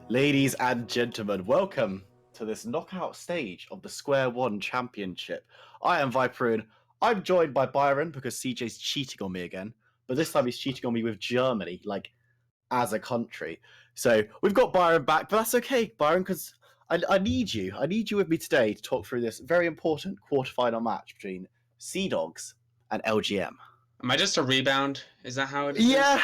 Ladies and gentlemen, welcome to this knockout stage of the SQ1 Championship. I am Viperoon. I'm joined by Byron because CJ's cheating on me again, but this time he's cheating on me with Germany, like as a country. So we've got Byron back, but that's okay, Byron, because I need you. I need you with me today to talk through this very important quarterfinal match between Sea Dogs and LGM. Am I just a rebound? Is that how it is? Yeah,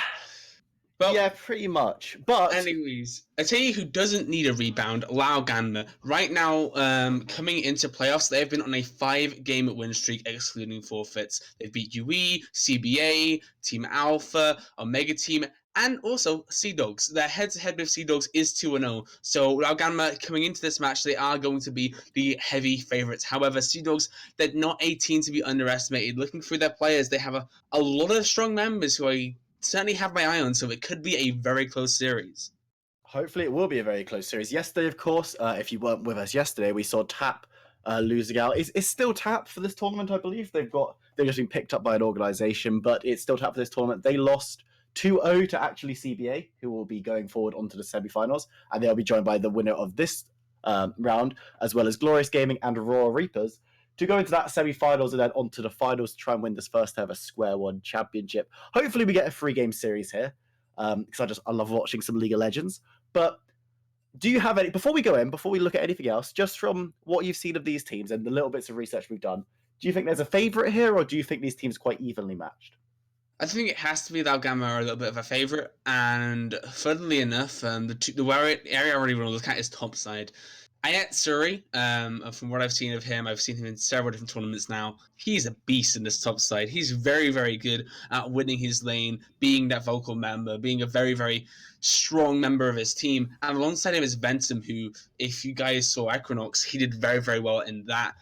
Well, yeah, pretty much. But anyways, I tell you who doesn't need a rebound, Lao Ganma. Right now, coming into playoffs, they've been on a 5-game win streak, excluding forfeits. They've beat UE, CBA, Team Alpha, Omega Team, and also Sea Dogs. Their head-to-head with Sea Dogs is 2-0. So Lao Ganma coming into this match, they are going to be the heavy favourites. However, Sea Dogs, they're not a team to be underestimated. Looking through their players, they have a lot of strong members who I certainly have my eye on, so it could be a very close series. hopefully, it will be a very close series. Yesterday, of course, if you weren't with us yesterday, we saw Tap losing out. It's still Tap for this tournament, I believe. They've just been picked up by an organisation, but it's still Tap for this tournament. They lost 2-0 to actually CBA, who will be going forward onto the semi-finals, and they'll be joined by the winner of this round, as well as Glorious Gaming and Raw Reapers, to go into that semi-finals and then onto the finals to try and win this first ever SQ1 Championship. Hopefully, we get a 3-game series here because I love watching some League of Legends. But do you have any, before we look at anything else, just from what you've seen of these teams and the little bits of research we've done, do you think there's a favourite here, or do you think these teams are quite evenly matched? I think it has to be that Gamma are a little bit of a favourite, and funnily enough, the area I already want to look at is top side. Ayat Suri, from what I've seen of him, I've seen him in several different tournaments now. He's a beast in this top side. He's very, very good at winning his lane, being that vocal member, being a very, very strong member of his team. And alongside him is Ventum, who, if you guys saw Equinox, he did very, very well in that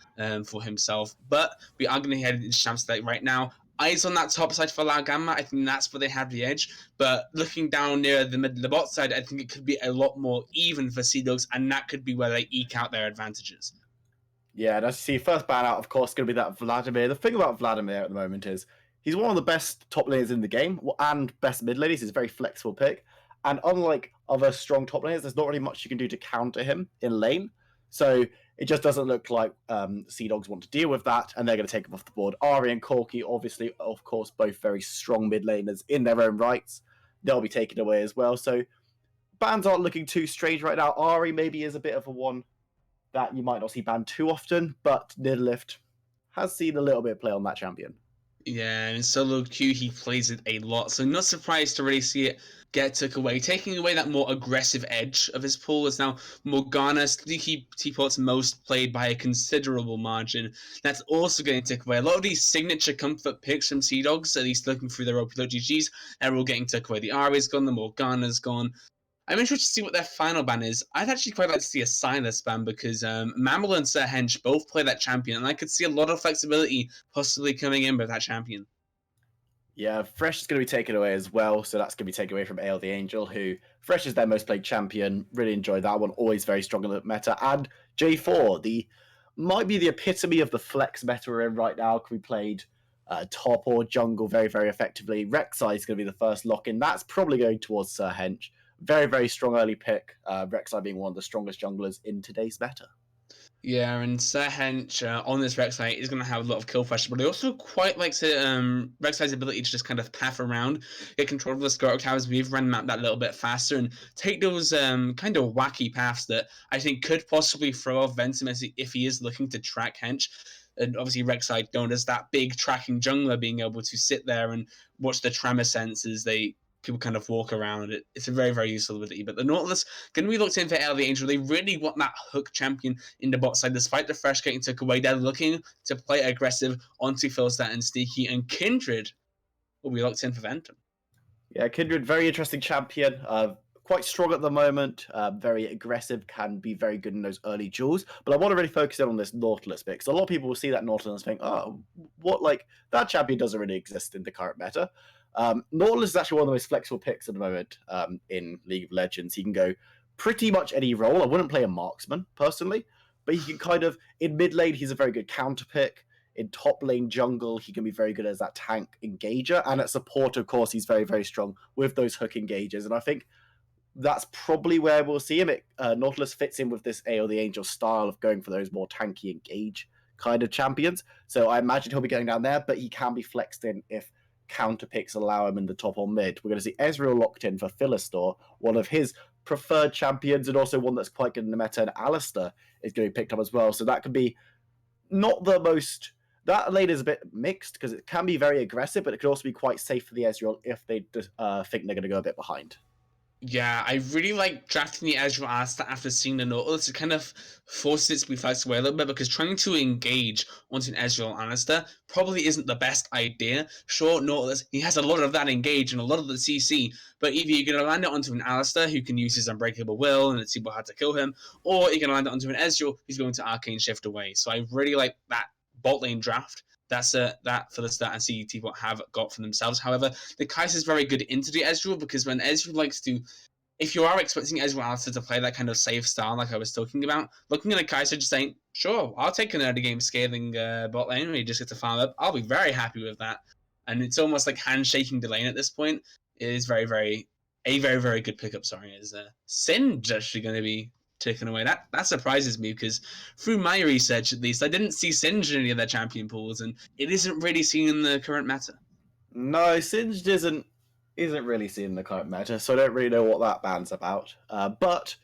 for himself. But we are going to head into Champs League right now. Eyes on that top side for La Gamma. I think that's where they have the edge. But looking down near the bot side, I think it could be a lot more even for Sea Dogs, and that could be where they eke out their advantages. Yeah, and as you see, first ban out, of course, going to be that Vladimir. The thing about Vladimir at the moment is he's one of the best top laners in the game and best mid laners. He's a very flexible pick. And unlike other strong top laners, there's not really much you can do to counter him in lane. So it just doesn't look like Sea Dogs want to deal with that, and they're going to take him off the board. Ari and Corky, obviously, of course, both very strong mid laners in their own rights. They'll be taken away as well. So bans aren't looking too strange right now. Ari maybe is a bit of a one that you might not see banned too often, but Nidlift has seen a little bit of play on that champion. Yeah, and in solo queue, he plays it a lot, so not surprised to really see it get took away. Taking away that more aggressive edge of his pool is now Morgana, Sneaky Teapot's most played by a considerable margin. That's also getting took away. A lot of these signature comfort picks from Sea Dogs, at least looking through their OPLGGs, they're all getting took away. The Ari's gone, the Morgana's gone. I'm interested to see what their final ban is. I'd actually quite like to see a Silas ban because Mammal and Sir Hench both play that champion, and I could see a lot of flexibility possibly coming in with that champion. Yeah, Fresh is going to be taken away as well, so that's going to be taken away from AL the Angel, who Fresh is their most played champion. Really enjoyed that one, always very strong in the meta. And J4, might be the epitome of the flex meta we're in right now. Can be played top or jungle very, very effectively. Rek'Sai is going to be the first lock-in. That's probably going towards Sir Hench. Very, very strong early pick. Rek'Sai being one of the strongest junglers in today's meta. Yeah, and Sir Hench on this Rek'Sai is going to have a lot of kill pressure, but I also quite like Rek'Sai's ability to just kind of path around, get control of the Scarlet Towers, move around map that little bit faster, and take those kind of wacky paths that I think could possibly throw off Ventum if he is looking to track Hench. And obviously Rek'Sai known as that big tracking jungler, being able to sit there and watch the tremor sense as people kind of walk around. It's a very, very useful ability. But the Nautilus going to be looked in for LV Angel. They really want that hook champion in the bot side. Despite the Fresh getting took away, they're looking to play aggressive onto Philstat and Sneaky. And Kindred will be locked in for Ventum. Yeah, Kindred, very interesting champion. Quite strong at the moment, very aggressive, can be very good in those early duels. But I want to really focus in on this Nautilus bit, because a lot of people will see that Nautilus and think, oh, that champion doesn't really exist in the current meta. Nautilus is actually one of the most flexible picks at the moment in League of Legends. He can go pretty much any role. I wouldn't play a marksman, personally, but he can kind of, in mid lane, he's a very good counter pick. In top lane jungle, he can be very good as that tank engager. And at support, of course, he's very, very strong with those hook engagers. And I think that's probably where we'll see him. Nautilus fits in with this Ale the Angel style of going for those more tanky engage kind of champions. So I imagine he'll be going down there, but he can be flexed in if counter picks allow him in the top or mid. We're going to see Ezreal locked in for Philistore, one of his preferred champions, and also one that's quite good in the meta. And Alistair is going to be picked up as well. So that could be not the most. That lane is a bit mixed because it can be very aggressive, but it could also be quite safe for the Ezreal if they think they're going to go a bit behind. Yeah, I really like drafting the Ezreal Asta after seeing the Nautilus. It kind of forces it to be flexed away a little bit because trying to engage onto an Ezreal Alistair probably isn't the best idea. Sure, Nautilus, he has a lot of that engage and a lot of the CC, but either you're going to land it onto an Alistair who can use his Unbreakable Will and it's super hard to kill him, or you're going to land it onto an Ezreal who's going to Arcane Shift away. So I really like that bot lane draft. That's that for the start and see T-Bot have got for themselves. However, the Kai'Sa is very good into the Ezreal because when Ezreal likes to, if you are expecting Ezreal Alistair to play that kind of safe style like I was talking about, looking at a Kai'Sa just saying, sure, I'll take an early game scaling bot lane where you just get to farm up. I'll be very happy with that. And it's almost like handshaking the lane at this point. It is very, very good pickup. Sorry, is Singed actually going to be taken away? That surprises me because through my research, at least, I didn't see Singed in any of their champion pools, and it isn't really seen in the current meta. No, Singed isn't really seen in the current meta, so I don't really know what that ban's about. But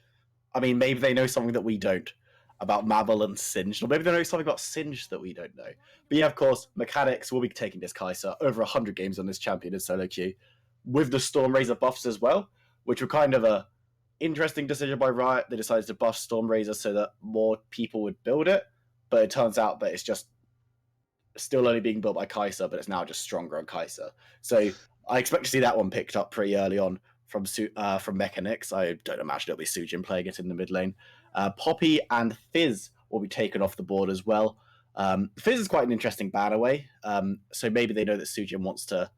I mean, maybe they know something that we don't about Mabel and Singed, or maybe they know something about Singed that we don't know. But yeah, of course, mechanics will be taking this Kai'Sa over 100 games on this champion in solo queue, with the Stormrazor buffs as well, which were kind of a interesting decision by Riot. They decided to buff Stormrazor so that more people would build it, but it turns out that it's just still only being built by Kai'Sa, but it's now just stronger on Kai'Sa. So I expect to see that one picked up pretty early on from Mechanics. I don't imagine it'll be Sujin playing it in the mid lane. Poppy and Fizz will be taken off the board as well. Fizz is quite an interesting ban away, so maybe they know that Sujin wants to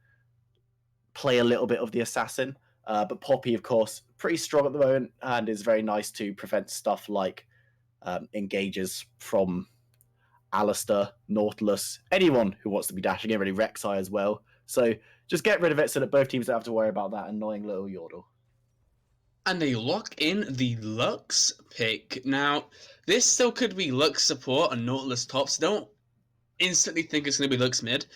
play a little bit of the assassin. But Poppy, of course, pretty strong at the moment and is very nice to prevent stuff like engages from Alistair, Nautilus, anyone who wants to be dashing in, really Rek'Sai as well. So just get rid of it so that both teams don't have to worry about that annoying little Yordle. And they lock in the Lux pick. Now, this still could be Lux support and Nautilus top, so don't instantly think it's going to be Lux mid,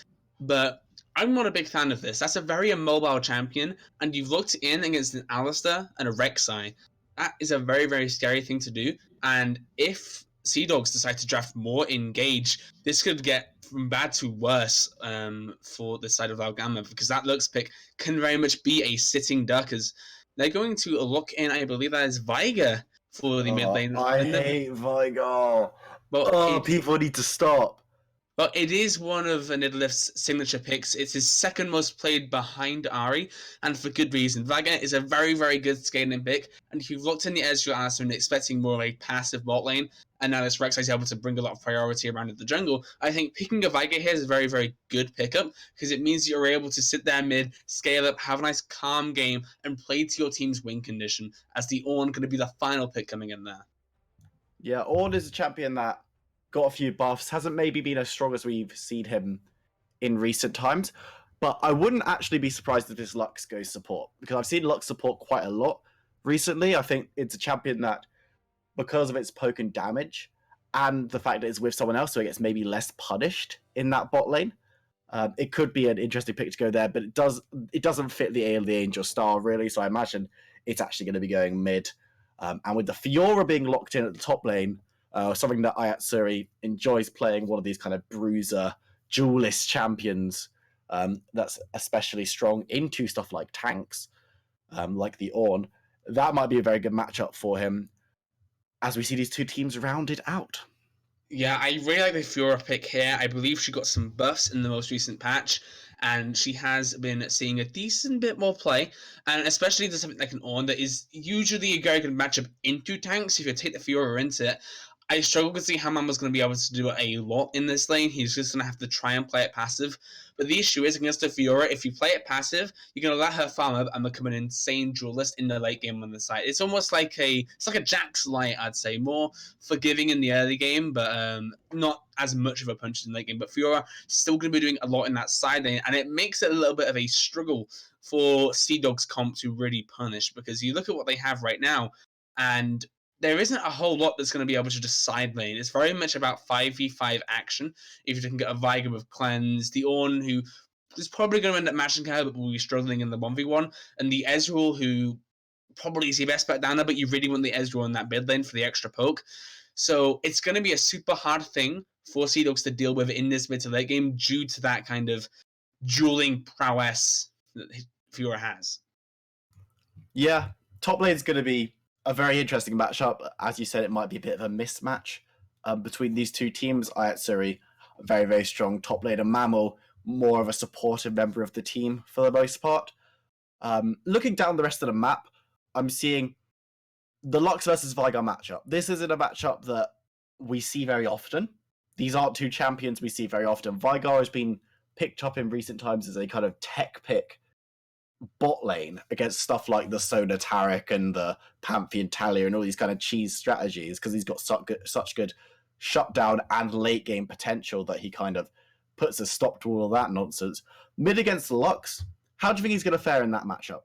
but I'm not a big fan of this. That's a very immobile champion, and you've looked in against an Alistair and a Rek'Sai. That is a very, very scary thing to do, and if Sea Dogs decide to draft more engage, this could get from bad to worse for the side of Algama, because that Lux pick can very much be a sitting duck, as they're going to look in, I believe that is Veigar for the mid lane. I hate Veigar. Well, people need to stop. Well, it is one of Nidalee signature picks. It's his second most played behind Ari, and for good reason. Veigar is a very, very good scaling pick, and if you've looked in the Ezreal Alistair and expecting more of a passive bot lane, and now this Rek'Sai is able to bring a lot of priority around in the jungle, I think picking a Veigar here is a very, very good pickup, because it means you're able to sit there mid, scale up, have a nice calm game, and play to your team's win condition, as the Ornn going to be the final pick coming in there. Yeah, Ornn is a champion that got a few buffs, hasn't maybe been as strong as we've seen him in recent times, but I wouldn't actually be surprised if this Lux goes support, because I've seen Lux support quite a lot recently. I think it's a champion that, because of its poke and damage, and the fact that it's with someone else, so it gets maybe less punished in that bot lane, it could be an interesting pick to go there, but it doesn't fit the Ale the Angel style, really, so I imagine it's actually going to be going mid. And with the Fiora being locked in at the top lane, something that Ayatsuri enjoys playing, one of these kind of bruiser, duelist champions that's especially strong into stuff like tanks, like the Ornn, that might be a very good matchup for him as we see these two teams rounded out. Yeah, I really like the Fiora pick here. I believe she got some buffs in the most recent patch, and she has been seeing a decent bit more play, and especially to something like an Ornn that is usually a very good matchup into tanks. If you take the Fiora into it, I struggle to see how Mama's going to be able to do a lot in this lane. He's just going to have to try and play it passive. But the issue is against a Fiora, if you play it passive, you're going to let her farm up and become an insane duelist in the late game on the side. It's almost like it's like a Jax light, I'd say, more forgiving in the early game, but not as much of a punch in the late game. But Fiora still going to be doing a lot in that side lane, and it makes it a little bit of a struggle for Sea Dog's comp to really punish, because you look at what they have right now, and there isn't a whole lot that's going to be able to just side lane. It's very much about 5v5 action. If you can get a Viger with Cleanse, the Ornn, who is probably going to end up matching her, but will be struggling in the 1v1, and the Ezreal, who probably is your best bet down there, but you really want the Ezreal in that mid lane for the extra poke. So it's going to be a super hard thing for Sea Dogs to deal with in this mid to late game due to that kind of dueling prowess that Fiora has. Yeah, top lane's going to be a very interesting matchup. As you said, it might be a bit of a mismatch between these two teams. Ayatsuri, very, very strong top laner. Mammal, more of a supportive member of the team for the most part. Looking down the rest of the map, I'm seeing the Lux versus Vigar matchup. This isn't a matchup that we see very often. These aren't two champions we see very often. Vigar has been picked up in recent times as a kind of tech pick bot lane against stuff like the Sona Taric and the Pantheon Talia and all these kind of cheese strategies, because he's got such good shutdown and late game potential that he kind of puts a stop to all of that nonsense. Mid against Lux, how do you think he's going to fare in that matchup?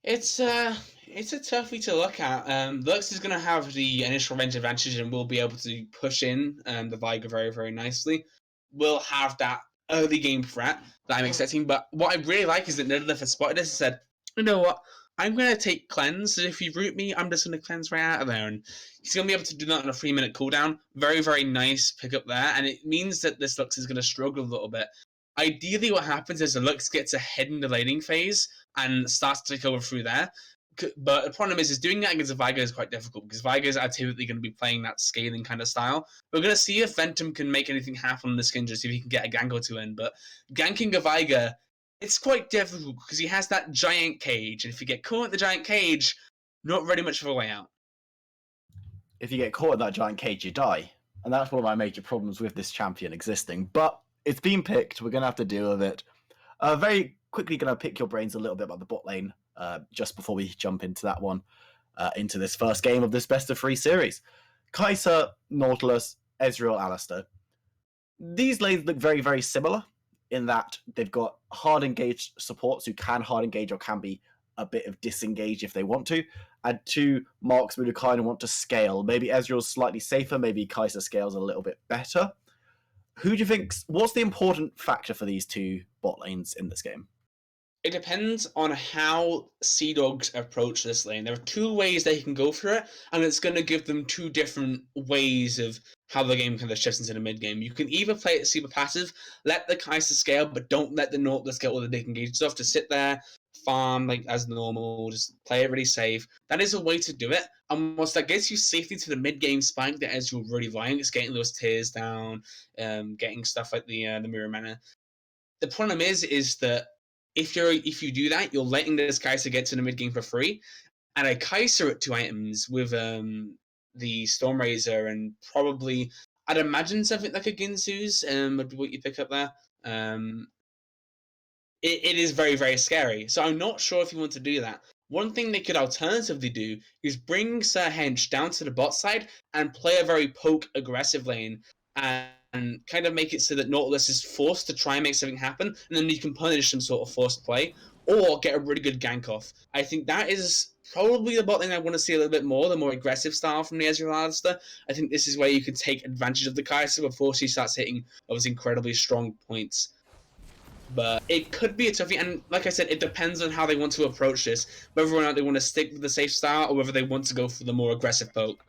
It's a toughie to look at. Lux is going to have the initial range advantage and will be able to push in the Viger very, very nicely. We'll have that early game threat that I'm expecting, but what I really like is that Nidalee has spotted this and said, you know what, I'm going to take Cleanse, and if you root me, I'm just going to Cleanse right out of there, and he's going to be able to do that on a 3-minute cooldown. Very, very nice pickup there, and it means that this Lux is going to struggle a little bit. Ideally, what happens is the Lux gets ahead in the laning phase and starts to take over through there. But the problem is doing that against a Viger is quite difficult, because Vigers are typically going to be playing that scaling kind of style. We're going to see if Ventum can make anything happen on this Kindred, see if he can get a gank or two in. But ganking a Viger, it's quite difficult because he has that giant cage, and if you get caught at the giant cage, not really much of a way out. If you get caught in that giant cage, you die. And that's one of my major problems with this champion existing. But it's been picked. We're going to have to deal with it. Very quickly going to pick your brains a little bit about the bot lane just before we jump into that one, into this first game of this best of 3 series. Kai'Sa, Nautilus, Ezreal, Alistar. These lanes look very, very similar in that they've got hard engaged supports who can hard engage or can be a bit of disengaged if they want to, and 2 marksmen who kind of want to scale. Maybe Ezreal's slightly safer, maybe Kai'Sa scales a little bit better. Who do you think? What's the important factor for these 2 bot lanes in this game? It depends on how Sea Dogs approach this lane. There are 2 ways they can go for it, and it's going to give them 2 different ways of how the game kind of shifts into the mid game. You can either play it super passive, let the Kai'Sa scale, but don't let the Nautilus get all the big engaged stuff. Just sit there, farm like as normal, just play it really safe. That is a way to do it. And once that gets you safely to the mid game spike that as you're really lying, it's getting those tiers down, getting stuff like the mirror mana. The problem is that if you do that, you're letting this Kai'Sa get to the mid game for free, and a Kai'Sa at 2 items with the Stormrazor and probably I'd imagine something like a Ginsu's would be what you pick up there. It is very, very scary. So I'm not sure if you want to do that. One thing they could alternatively do is bring Sir Hench down to the bot side and play a very poke aggressive lane and kind of make it so that Nautilus is forced to try and make something happen, and then you can punish some sort of forced play or get a really good gank off. I think that is probably the bot lane I want to see a little bit more, the more aggressive style from the Ezreal Alistar. I think this is where you can take advantage of the Kai'Sa before she starts hitting those incredibly strong points. But it could be a toughie, and like I said, it depends on how they want to approach this, whether or not they want to stick with the safe style or whether they want to go for the more aggressive poke.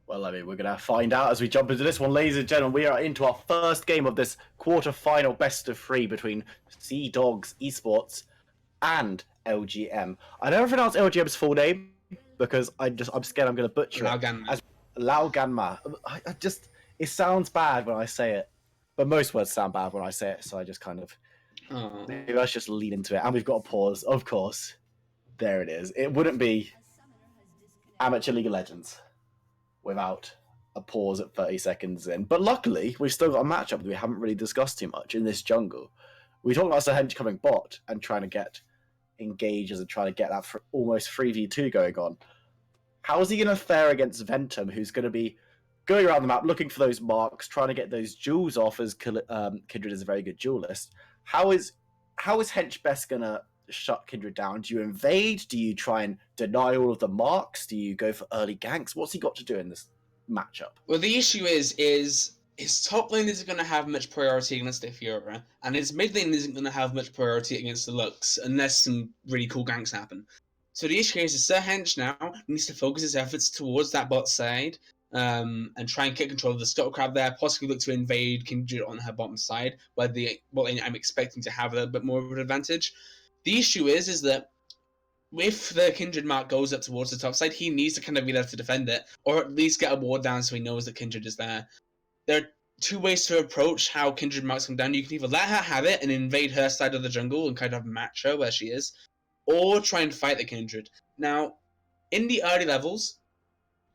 Well, I mean, we're going to find out as we jump into this one, ladies and gentlemen. We are into our first game of this quarter-final best of 3 between Sea Dogs Esports and LGM. I never pronounce LGM's full name because I'm scared I'm going to butcher it. As Lao Ganma. It sounds bad when I say it, but most words sound bad when I say it, so I just kind of maybe let's just lean into it. And we've got a pause, of course. There it is. It wouldn't be Amateur League of Legends without a pause at 30 seconds in. But luckily, we've still got a matchup that we haven't really discussed too much in this jungle. We talked about Sir coming bot and trying to get engages and trying to get that for almost 3v2 going on. How is he going to fare against Ventum, who's going to be going around the map looking for those marks, trying to get those jewels off, as Kindred is a very good duelist? How is Hench best going to shut Kindred down? Do you invade? Do you try and deny all of the marks? Do you go for early ganks? What's he got to do in this matchup? Well, the issue is his top lane isn't going to have much priority against the Fiora, and his mid lane isn't going to have much priority against the Lux, unless some really cool ganks happen. So the issue is Sir Hench now needs to focus his efforts towards that bot side, and try and get control of the Scuttle Crab there, possibly look to invade Kindred on her bottom side, where the bot lane I'm expecting to have a little bit more of an advantage. The issue is that if the Kindred mark goes up towards the top side, he needs to kind of be there to defend it, or at least get a ward down so he knows that Kindred is there. There are two ways to approach how Kindred marks come down. You can either let her have it and invade her side of the jungle and kind of match her where she is, or try and fight the Kindred. Now, in the early levels,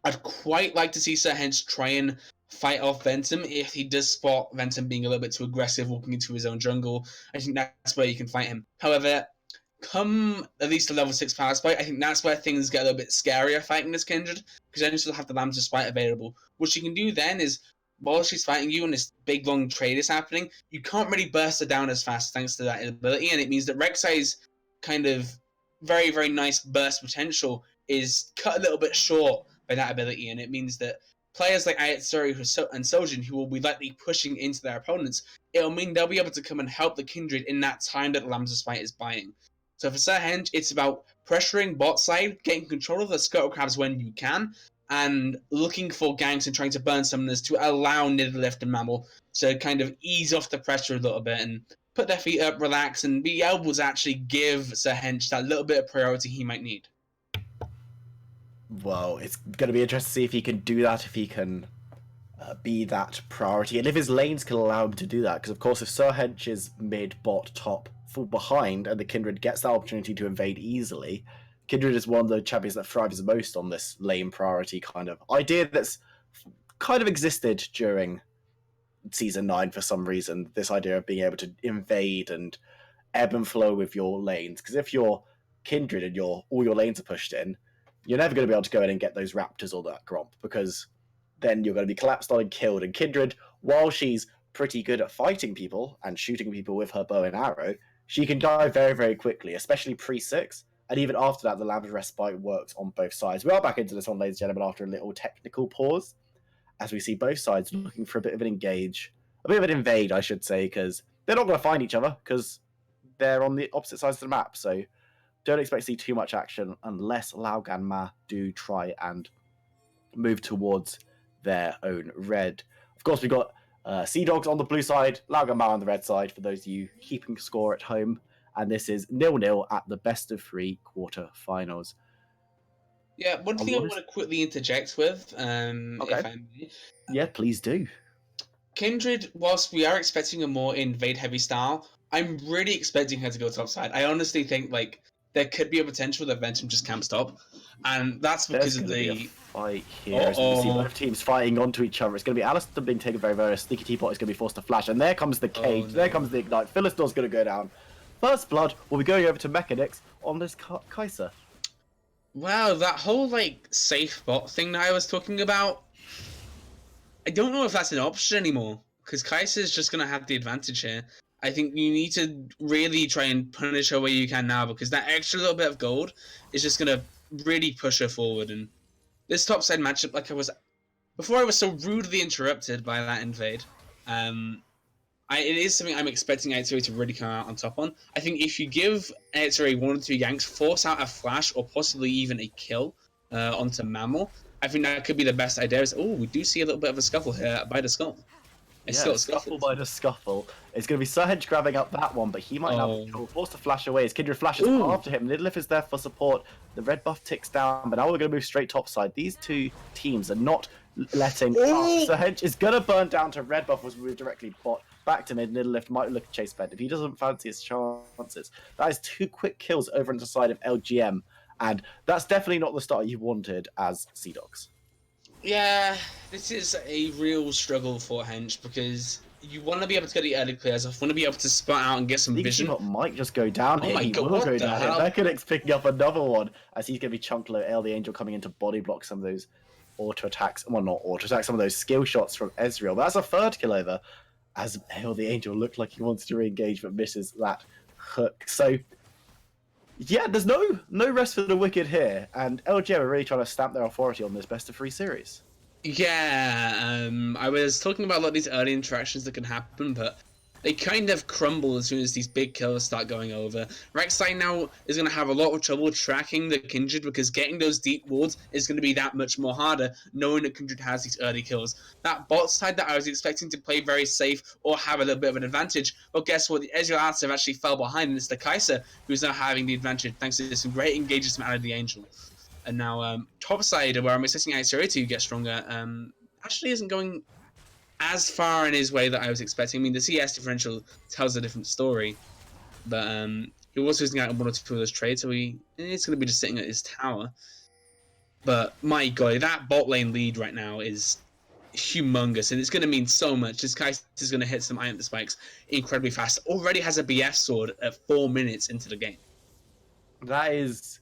I'd quite like to see Sir Hench try and fight off Ventum if he does spot Ventum being a little bit too aggressive, walking into his own jungle. I think that's where you can fight him. However, come at least a level 6 power spike, I think that's where things get a little bit scarier fighting this Kindred, because then you still have the Lambs of Spite available. What she can do then is, while she's fighting you and this big long trade is happening, you can't really burst her down as fast thanks to that ability, and it means that Rek'Sai's kind of very, very nice burst potential is cut a little bit short by that ability, and it means that players like Ayatsuri and Sojin, who will be likely pushing into their opponents, it'll mean they'll be able to come and help the Kindred in that time that the Lambs of Spite is buying. So for Sir Hench, it's about pressuring bot side, getting control of the Scuttle Crabs when you can, and looking for ganks and trying to burn summoners to allow Nidavellir and Mammal to kind of ease off the pressure a little bit and put their feet up, relax, and be able to actually give Sir Hench that little bit of priority he might need. Well, it's going to be interesting to see if he can do that, if he can be that priority, and if his lanes can allow him to do that. Because, of course, if Sir Hench is mid, bot, top, full behind, and the Kindred gets that opportunity to invade easily, Kindred is one of the champions that thrives most on this lane priority kind of idea that's kind of existed during Season 9 for some reason. This idea of being able to invade and ebb and flow with your lanes. Because if you're Kindred and all your lanes are pushed in, you're never going to be able to go in and get those Raptors or that Gromp, because then you're going to be collapsed on and killed. And Kindred, while she's pretty good at fighting people and shooting people with her bow and arrow, she can die very, very quickly, especially pre-6. And even after that, the Lamb's Respite works on both sides. We are back into this one, ladies and gentlemen, after a little technical pause, as we see both sides looking for a bit of an invade, I should say, because they're not going to find each other, because they're on the opposite sides of the map. So don't expect to see too much action unless Lao and Ma do try and move towards their own red. Of course, we've got Sea Dogs on the blue side, Lao and Ma on the red side, for those of you keeping score at home. And this is 0-0 at the best of 3 quarterfinals. Yeah, one thing I want to quickly interject with, Okay. if I may. Yeah, please do. Kindred, whilst we are expecting a more invade-heavy style, I'm really expecting her to go topside. I honestly think there could be a potential that Ventum just can't stop, and that's because There's of going to the be a fight here. As we see both teams fighting onto each other. It's going to be Alistair being taken very, very sneaky. Teapot is going to be forced to flash, and there comes the cage. no. There comes the ignite. Philistor's going to go down. First blood will be going over to Mechanix on this Kai'Sa. Wow, that whole safe bot thing that I was talking about, I don't know if that's an option anymore, because Kai'Sa is just going to have the advantage here. I think you need to really try and punish her where you can now, because that extra little bit of gold is just going to really push her forward. And this topside matchup, before I was so rudely interrupted by that invade, it is something I'm expecting Ayatsuri to really come out on top on. I think if you give Ayatsuri 1 or 2 ganks, force out a flash, or possibly even a kill onto Mammal, I think that could be the best idea. We do see a little bit of a scuffle here by the skull. It's still a scuffle by the scuffle. It's going to be Sir Hedge grabbing up that one, but he might now be forced to flash away as Kindred flashes after him. Nidavellir is there for support. The red buff ticks down, but now we're going to move straight topside. These two teams are not letting up. Sir Hedge is going to burn down to red buff, was moved directly bot. Back to mid, Nidavellir might look at chase bed. If he doesn't fancy his chances, that is 2 quick kills over into the side of LGM, and that's definitely not the start you wanted as Sea Dogs. Yeah, this is a real struggle for Hench because you want to be able to get the early clears off, want to be able to spot out and get some Sneaky vision. Teapot might just go down Oh here. my He god, will what go the down here. hell? Mechanics picking up another one as he's going to be chunked low. L the Angel coming in to body block some of those auto attacks. Well, not auto attacks, some of those skill shots from Ezreal. That's a third kill over as L the Angel looked like he wants to re-engage but misses that hook. So, yeah, there's no rest for the wicked here. And LGM are really trying to stamp their authority on this best of 3 series. Yeah, I was talking about a lot of these early interactions that can happen, but they kind of crumble as soon as these big kills start going over. Rek'Sai now is going to have a lot of trouble tracking the Kindred because getting those deep wards is going to be that much more harder, knowing that Kindred has these early kills. That bot side that I was expecting to play very safe or have a little bit of an advantage, well, guess what? The Ezreal Arts have actually fell behind, and it's the Kai'Sa who's now having the advantage thanks to some great engages from out of the Angel. And now topside, where I'm expecting Isuri to get stronger, actually isn't going as far in his way that I was expecting. I mean, the CS differential tells a different story, but he was losing out on one or two of those trades, so it's going to be just sitting at his tower. But my god, that bot lane lead right now is humongous, and it's going to mean so much. This guy is going to hit some Iron Spikes incredibly fast. Already has a BF sword at 4 minutes into the game. That is,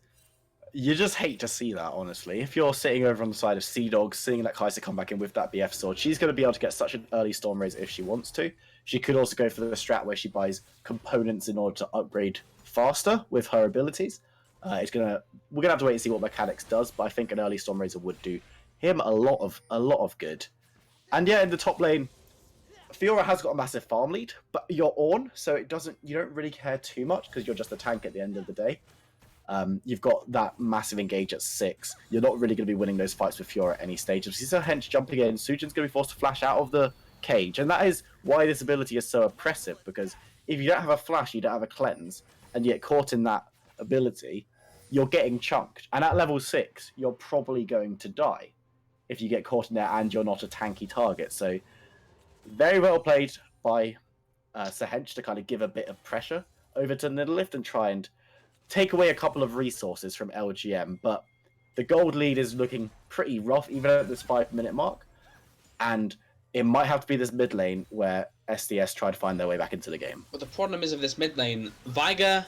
you just hate to see that, honestly. If you're sitting over on the side of Sea Dog, seeing that Kai'Sa come back in with that BF sword, she's going to be able to get such an early Storm Raise if she wants to. She could also go for the strat where she buys components in order to upgrade faster with her abilities. We're gonna have to wait and see what mechanics does, but I think an early Storm Raiser would do him a lot of good. And yeah, in the top lane, Fiora has got a massive farm lead, but you're on, so you don't really care too much because you're just a tank at the end of the day. You've got that massive engage at 6. You're not really going to be winning those fights with Fiora at any stage. If you see Hench jumping in, Sujin's going to be forced to flash out of the cage. And that is why this ability is so oppressive, because if you don't have a flash, you don't have a cleanse, and you get caught in that ability, you're getting chunked. And at level 6, you're probably going to die if you get caught in there and you're not a tanky target. So very well played by Sir Hench to kind of give a bit of pressure over to Nidavellir and try and take away a couple of resources from LGM, but the gold lead is looking pretty rough, even at this 5-minute mark. And it might have to be this mid lane where SDS try to find their way back into the game. But the problem is with this mid lane, Veigar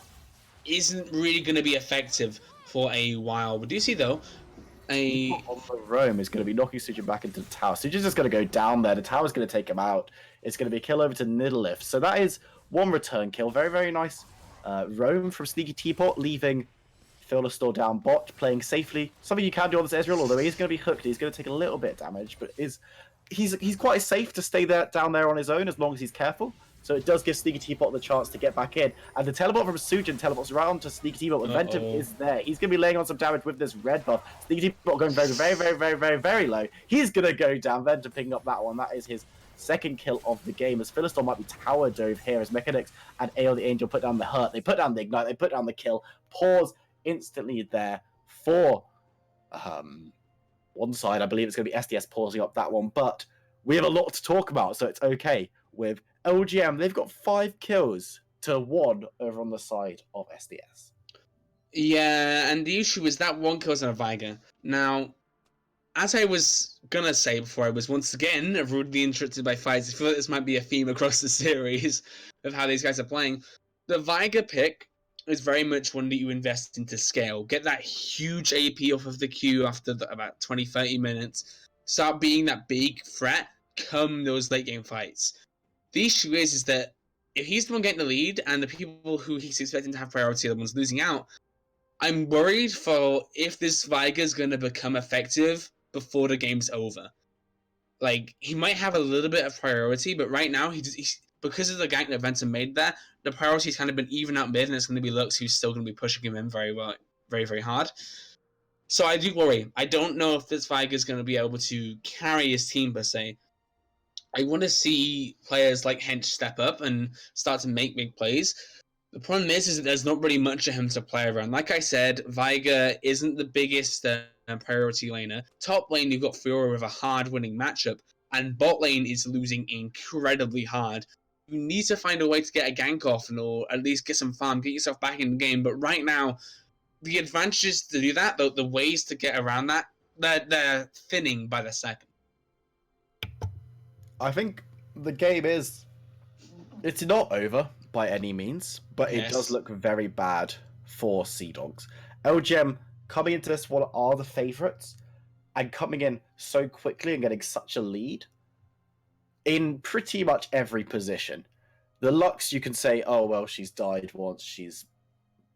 isn't really going to be effective for a while. We do see, though, On the roam is going to be knocking Sujin back into the tower. Sujin's just going to go down there. The tower's going to take him out. It's going to be a kill over to Nidavellir. So that is one return kill. Very, very nice roam from Sneaky Teapot, leaving Philistore down bot, playing safely. Something you can do on this Ezreal, although he's going to be hooked. He's going to take a little bit of damage, but he's quite safe to stay down there on his own as long as he's careful. So it does give Sneaky Teapot the chance to get back in. And the teleport from Sujin teleports around to Sneaky Teapot when Ventum is there. He's going to be laying on some damage with this red buff. Sneaky Teapot going very, very, very, very, very, very low. He's going to go down. Ventum picking up that one. That is his second kill of the game, as Philistore might be tower dove here as Mechanics and Ale the Angel put down the hurt. They put down the ignite. They put down the kill. Pause instantly there for one side. I believe it's going to be SDS pausing up that one. But we have a lot to talk about, so it's okay. With LGM, they've got 5 kills to 1 over on the side of SDS. Yeah, and the issue is that one kills on a Veigar. Now, as I was gonna say before I was once again rudely interrupted by fights, I feel like this might be a theme across the series of how these guys are playing. The Veigar pick is very much one that you invest into scale. Get that huge AP off of the queue after about 20-30 minutes. Start being that big threat come those late game fights. The issue is that if he's the one getting the lead and the people who he's expecting to have priority are the ones losing out, I'm worried for if this Veigar is going to become effective before the game's over. Like, he might have a little bit of priority, but right now, he's because of the gank that Ventum made there, the priority's kind of been even out mid, and it's going to be Lux who's still going to be pushing him in very well, very, very hard. So I do worry. I don't know if this Veigar is going to be able to carry his team, per se. I want to see players like Hench step up and start to make big plays. The problem is that there's not really much of him to play around. Like I said, Veigar isn't the biggest priority laner. Top lane, you've got Fiora with a hard-winning matchup, and bot lane is losing incredibly hard. You need to find a way to get a gank off, or at least get some farm, get yourself back in the game. But right now, the advantages to do that, the ways to get around that, they're thinning by the second. I think the game it's not over by any means, but it does Yes. look very bad for Sea Dogs. LGM coming into this one are the favourites, and coming in so quickly and getting such a lead in pretty much every position. The Lux, you can say, oh, well, she's died once, she's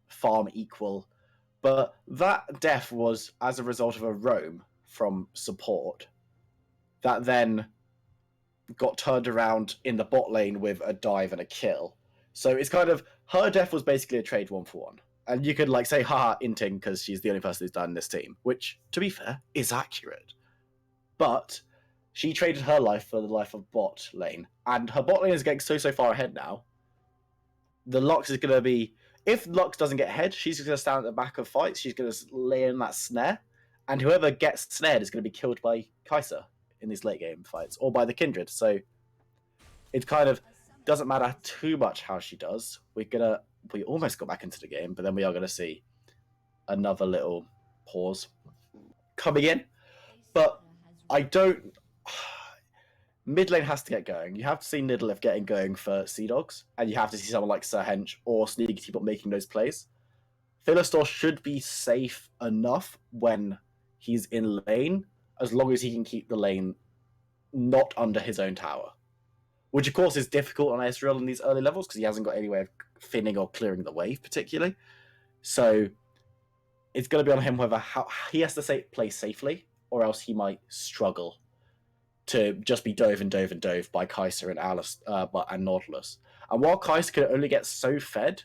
farm equal. But that death was as a result of a roam from support that then got turned around in the bot lane with a dive and a kill. So it's kind of, her death was basically a trade 1-for-1. And you could like say, haha, Inting, because she's the only person who's done this team, which, to be fair, is accurate. But she traded her life for the life of bot lane, and her bot lane is getting so far ahead now. The Lux is going to be, if Lux doesn't get ahead, she's going to stand at the back of fights. She's going to lay in that snare, and whoever gets snared is going to be killed by Kai'Sa in these late game fights, or by the Kindred. So it kind of doesn't matter too much how she does. We almost got back into the game, but then we are going to see another little pause coming in. But I don't. Mid lane has to get going. You have to see Nidalee getting going for Sea Dogs, and you have to see someone like Sir Hench or Sneaky Teapot making those plays. Philistor should be safe enough when he's in lane, as long as he can keep the lane not under his own tower. Which, of course, is difficult on Ezreal in these early levels, because he hasn't got any way of finning or clearing the wave, particularly. So it's going to be on him whether he has to play safely, or else he might struggle to just be dove by Kai'Sa and Alice and Nautilus. And while Kai'Sa can only get so fed,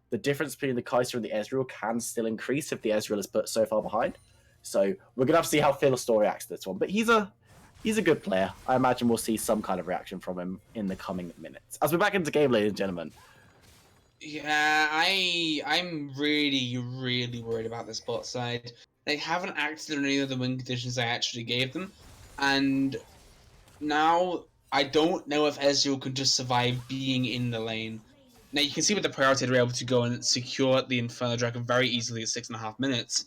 the difference between the Kai'Sa and the Ezreal can still increase if the Ezreal is put so far behind. So we're gonna have to see how Philistor reacts to this one. But he's a good player. I imagine we'll see some kind of reaction from him in the coming minutes. As we're back into game, ladies and gentlemen. Yeah, I'm really, really worried about this bot side. They haven't acted on any of the win conditions I actually gave them, and now I don't know if Ezreal can just survive being in the lane. Now you can see with the priority they're able to go and secure the Inferno Dragon very easily at 6.5 minutes.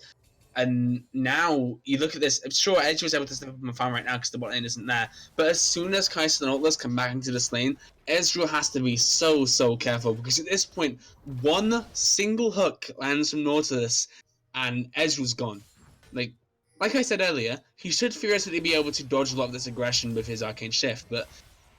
And now you look at this. I'm sure Edge was able to step up on farm right now because the bot lane isn't there. But as soon as Kai'Sa and Nautilus come back into this lane, Ezreal has to be so careful, because at this point, one single hook lands from Nautilus, and Ezreal's gone. Like I said earlier, he should theoretically be able to dodge a lot of this aggression with his Arcane Shift, but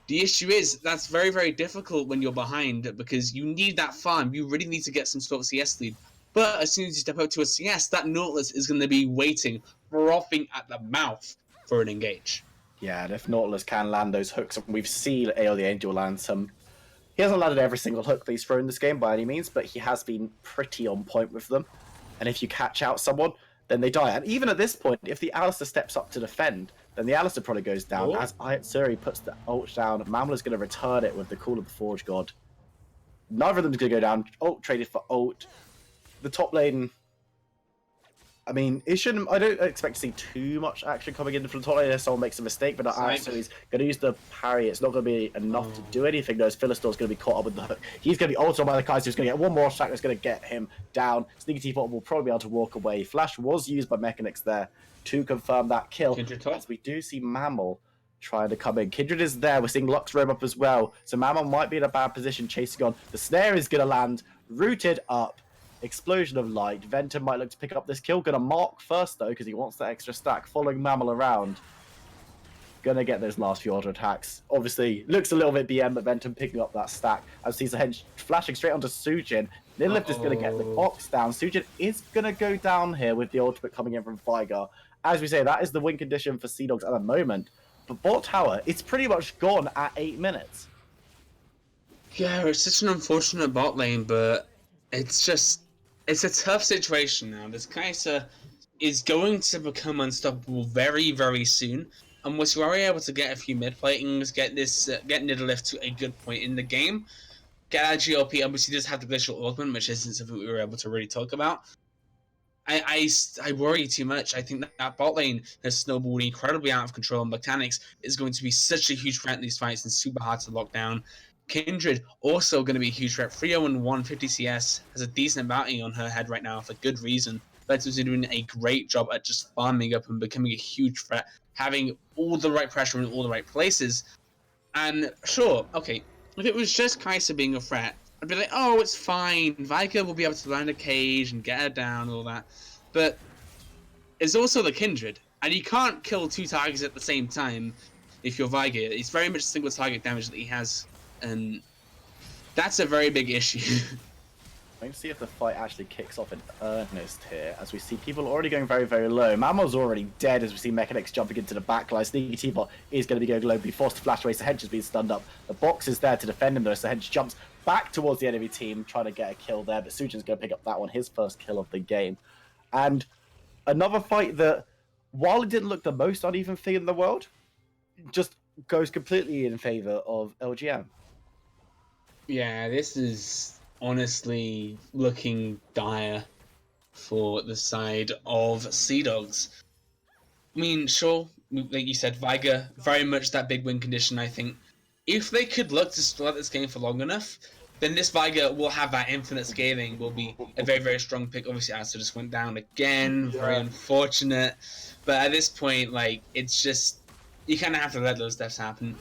the issue is that's very difficult when you're behind, because you need that farm. You really need to get some sort of CS lead. But as soon as you step up to a CS, that Nautilus is going to be waiting, frothing at the mouth for an engage. Yeah, and if Nautilus can land those hooks, we've seen AO the Angel land some. He hasn't landed every single hook that he's thrown in this game by any means, but he has been pretty on point with them. And if you catch out someone, then they die. And even at this point, if the Alistar steps up to defend, then the Alistar probably goes down. As Suri puts the ult down, Mamla's going to return it with the Call of the Forge God. Neither of them is going to go down. Ult traded for ult. The top lane, I mean, it shouldn't. I don't expect to see too much action coming in from the top lane if someone makes a mistake, but so he's going to use the parry. It's not going to be enough to do anything. Though, Philistor's going to be caught up with the hook. He's going to be ulted by the Kai'Sa, who's going to get one more attack that's going to get him down. Sneaky Teapot will probably be able to walk away. Flash was used by Mechanics there to confirm that kill. As we do see Mammal trying to come in. Kindred is there. We're seeing Lux roam up as well. So Mammal might be in a bad position chasing on. The snare is going to land. Rooted up. Explosion of light. Ventum might look to pick up this kill. Gonna mark first though, because he wants that extra stack. Following Mammal around. Gonna get those last few auto attacks. Obviously, looks a little bit BM, but Ventum picking up that stack. As sees the hench flashing straight onto Sujin. Nidalee is gonna get the box down. Sujin is gonna go down here with the ultimate coming in from Vigar. As we say, that is the win condition for Sea Dogs at the moment. But bot tower, it's pretty much gone at 8 minutes. Yeah, it's such an unfortunate bot lane, but it's a tough situation now. This Kai'Sa is going to become unstoppable very soon. And once you are able to get a few mid platings, get Nidalee to a good point in the game, get our GLP, obviously does have the glacial augment, which isn't something we were able to really talk about. I worry too much. I think that bot lane has snowballed incredibly out of control, and mechanics is going to be such a huge threat in these fights and super hard to lock down. Kindred also going to be a huge threat. 3-0-1, 50 CS, has a decent bounty on her head right now for good reason. Legends are doing a great job at just farming up and becoming a huge threat, having all the right pressure in all the right places. And sure, okay, if it was just Kai'Sa being a threat, I'd be like, oh, it's fine. Veigar will be able to land a cage and get her down, all that. But it's also the Kindred, and you can't kill 2 targets at the same time if you're Veigar. It's very much single target damage that he has, and that's a very big issue. Let's see if the fight actually kicks off in earnest here, as we see people already going very, very low. Mamo's already dead, as we see Mechanics jumping into the backline. Sneaky T-Bot is going to be going low, be forced to flash away. Sahedge has been stunned up. The box is there to defend him, though. Sahedge jumps back towards the enemy team, trying to get a kill there, but Sujin's going to pick up that one, his first kill of the game. And another fight that, while it didn't look the most uneven thing in the world, just goes completely in favor of LGM. Yeah, this is honestly looking dire for the side of Sea Dogs. I mean, sure, like you said, Veigar, very much that big win condition, I think. If they could look to stall out this game for long enough, then this Veigar will have that infinite scaling, will be a very, very strong pick. Obviously, Asta just went down again, very unfortunate. But at this point, like, it's just, you kind of have to let those deaths happen.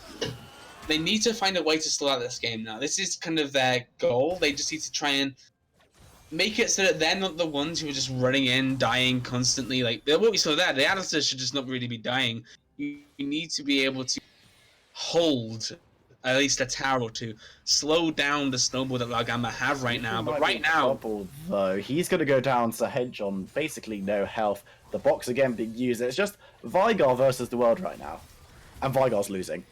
They need to find a way to stall out this game now. This is kind of their goal. They just need to try and make it so that they're not the ones who are just running in, dying constantly. Like, what we saw there, the Alistair should just not really be dying. You need to be able to hold at least a tower or two, slow down the snowball that Laogama have right now. But right now, trouble, though, he's going to go down Sahedge on basically no health. The box again being used. It's just Veigar versus the world right now, and Veigar's losing.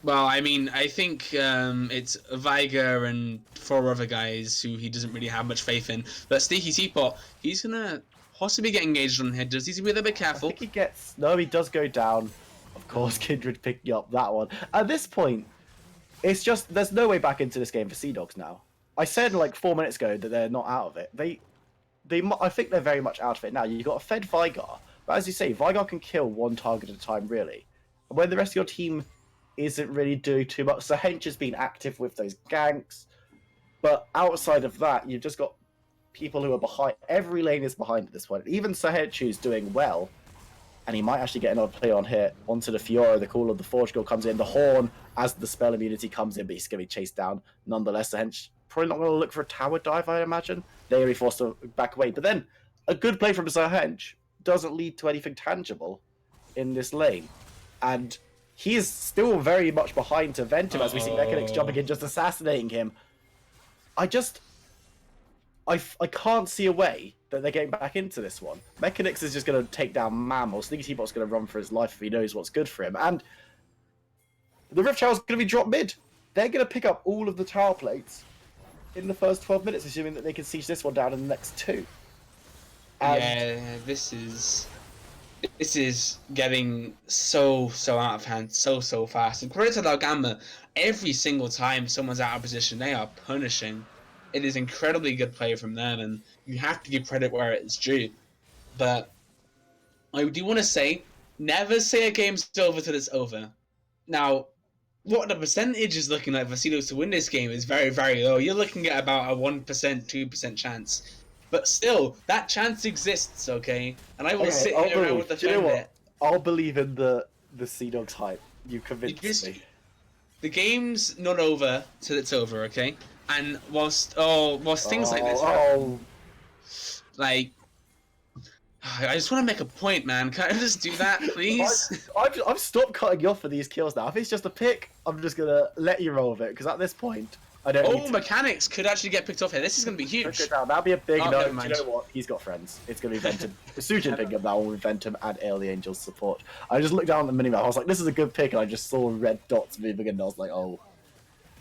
well, I mean, I think it's Veigar and 4 other guys who he doesn't really have much faith in. But Sneaky Teapot, he's gonna possibly get engaged on him. Does he need to be a little bit careful? I think he gets... No, he does go down. Of course, Kindred picking up that one. At this point, it's just... There's no way back into this game for Sea Dogs now. I said like 4 minutes ago that they're not out of it. I think they're very much out of it now. You've got a fed Veigar. But as you say, Veigar can kill 1 target at a time, really. And when the rest of your team isn't really doing too much. So Hench has been active with those ganks. But outside of that, you've just got people who are behind. Every lane is behind at this point. Even Sahedge, who's doing well, and he might actually get another play on here onto the Fiora. The Call of the Forge Girl comes in. The Horn, as the spell immunity comes in, but he's going to be chased down. Nonetheless, Sahedge probably not going to look for a tower dive, I imagine. They're going to be forced to back away. But then, a good play from Sahedge doesn't lead to anything tangible in this lane. And he is still very much behind to Ventum, as we see Mechanics jumping in, just assassinating him. I can't see a way that they're getting back into this one. Mechanics is just going to take down Mam, or Sneaky Teapot's going to run for his life if he knows what's good for him. And the Rift Tower's going to be dropped mid. They're going to pick up all of the tower plates in the first 12 minutes, assuming that they can siege this one down in the next 2. And yeah, this is getting so out of hand so fast. And credit to Laogama, every single time someone's out of position, they are punishing. It is incredibly good play from them, and you have to give credit where it's due. But I do want to say, never say a game's over till it's over. Now, what the percentage is looking like for Sea Dogs to win this game is very, very low. You're looking at about a 1%, 2% chance. But still, that chance exists, okay? And I will sit here and I will defend it. I'll believe in the Sea Dogs hype. You convinced me. The game's not over till it's over, okay? And whilst things like this like, I just want to make a point, man. Can I just do that, please? I've stopped cutting you off for these kills now. If it's just a pick, I'm just gonna let you roll with it, because at this point, I don't need to... Mechanics could actually get picked off here. This is going to be huge. That'll be a big no. Do you know what? He's got friends. It's going to be Ventum. Sujin picking up that one with Ventum and Ale the Angel's support. I just looked down at the minimap. I was like, this is a good pick, and I just saw red dots moving, and I was like, oh,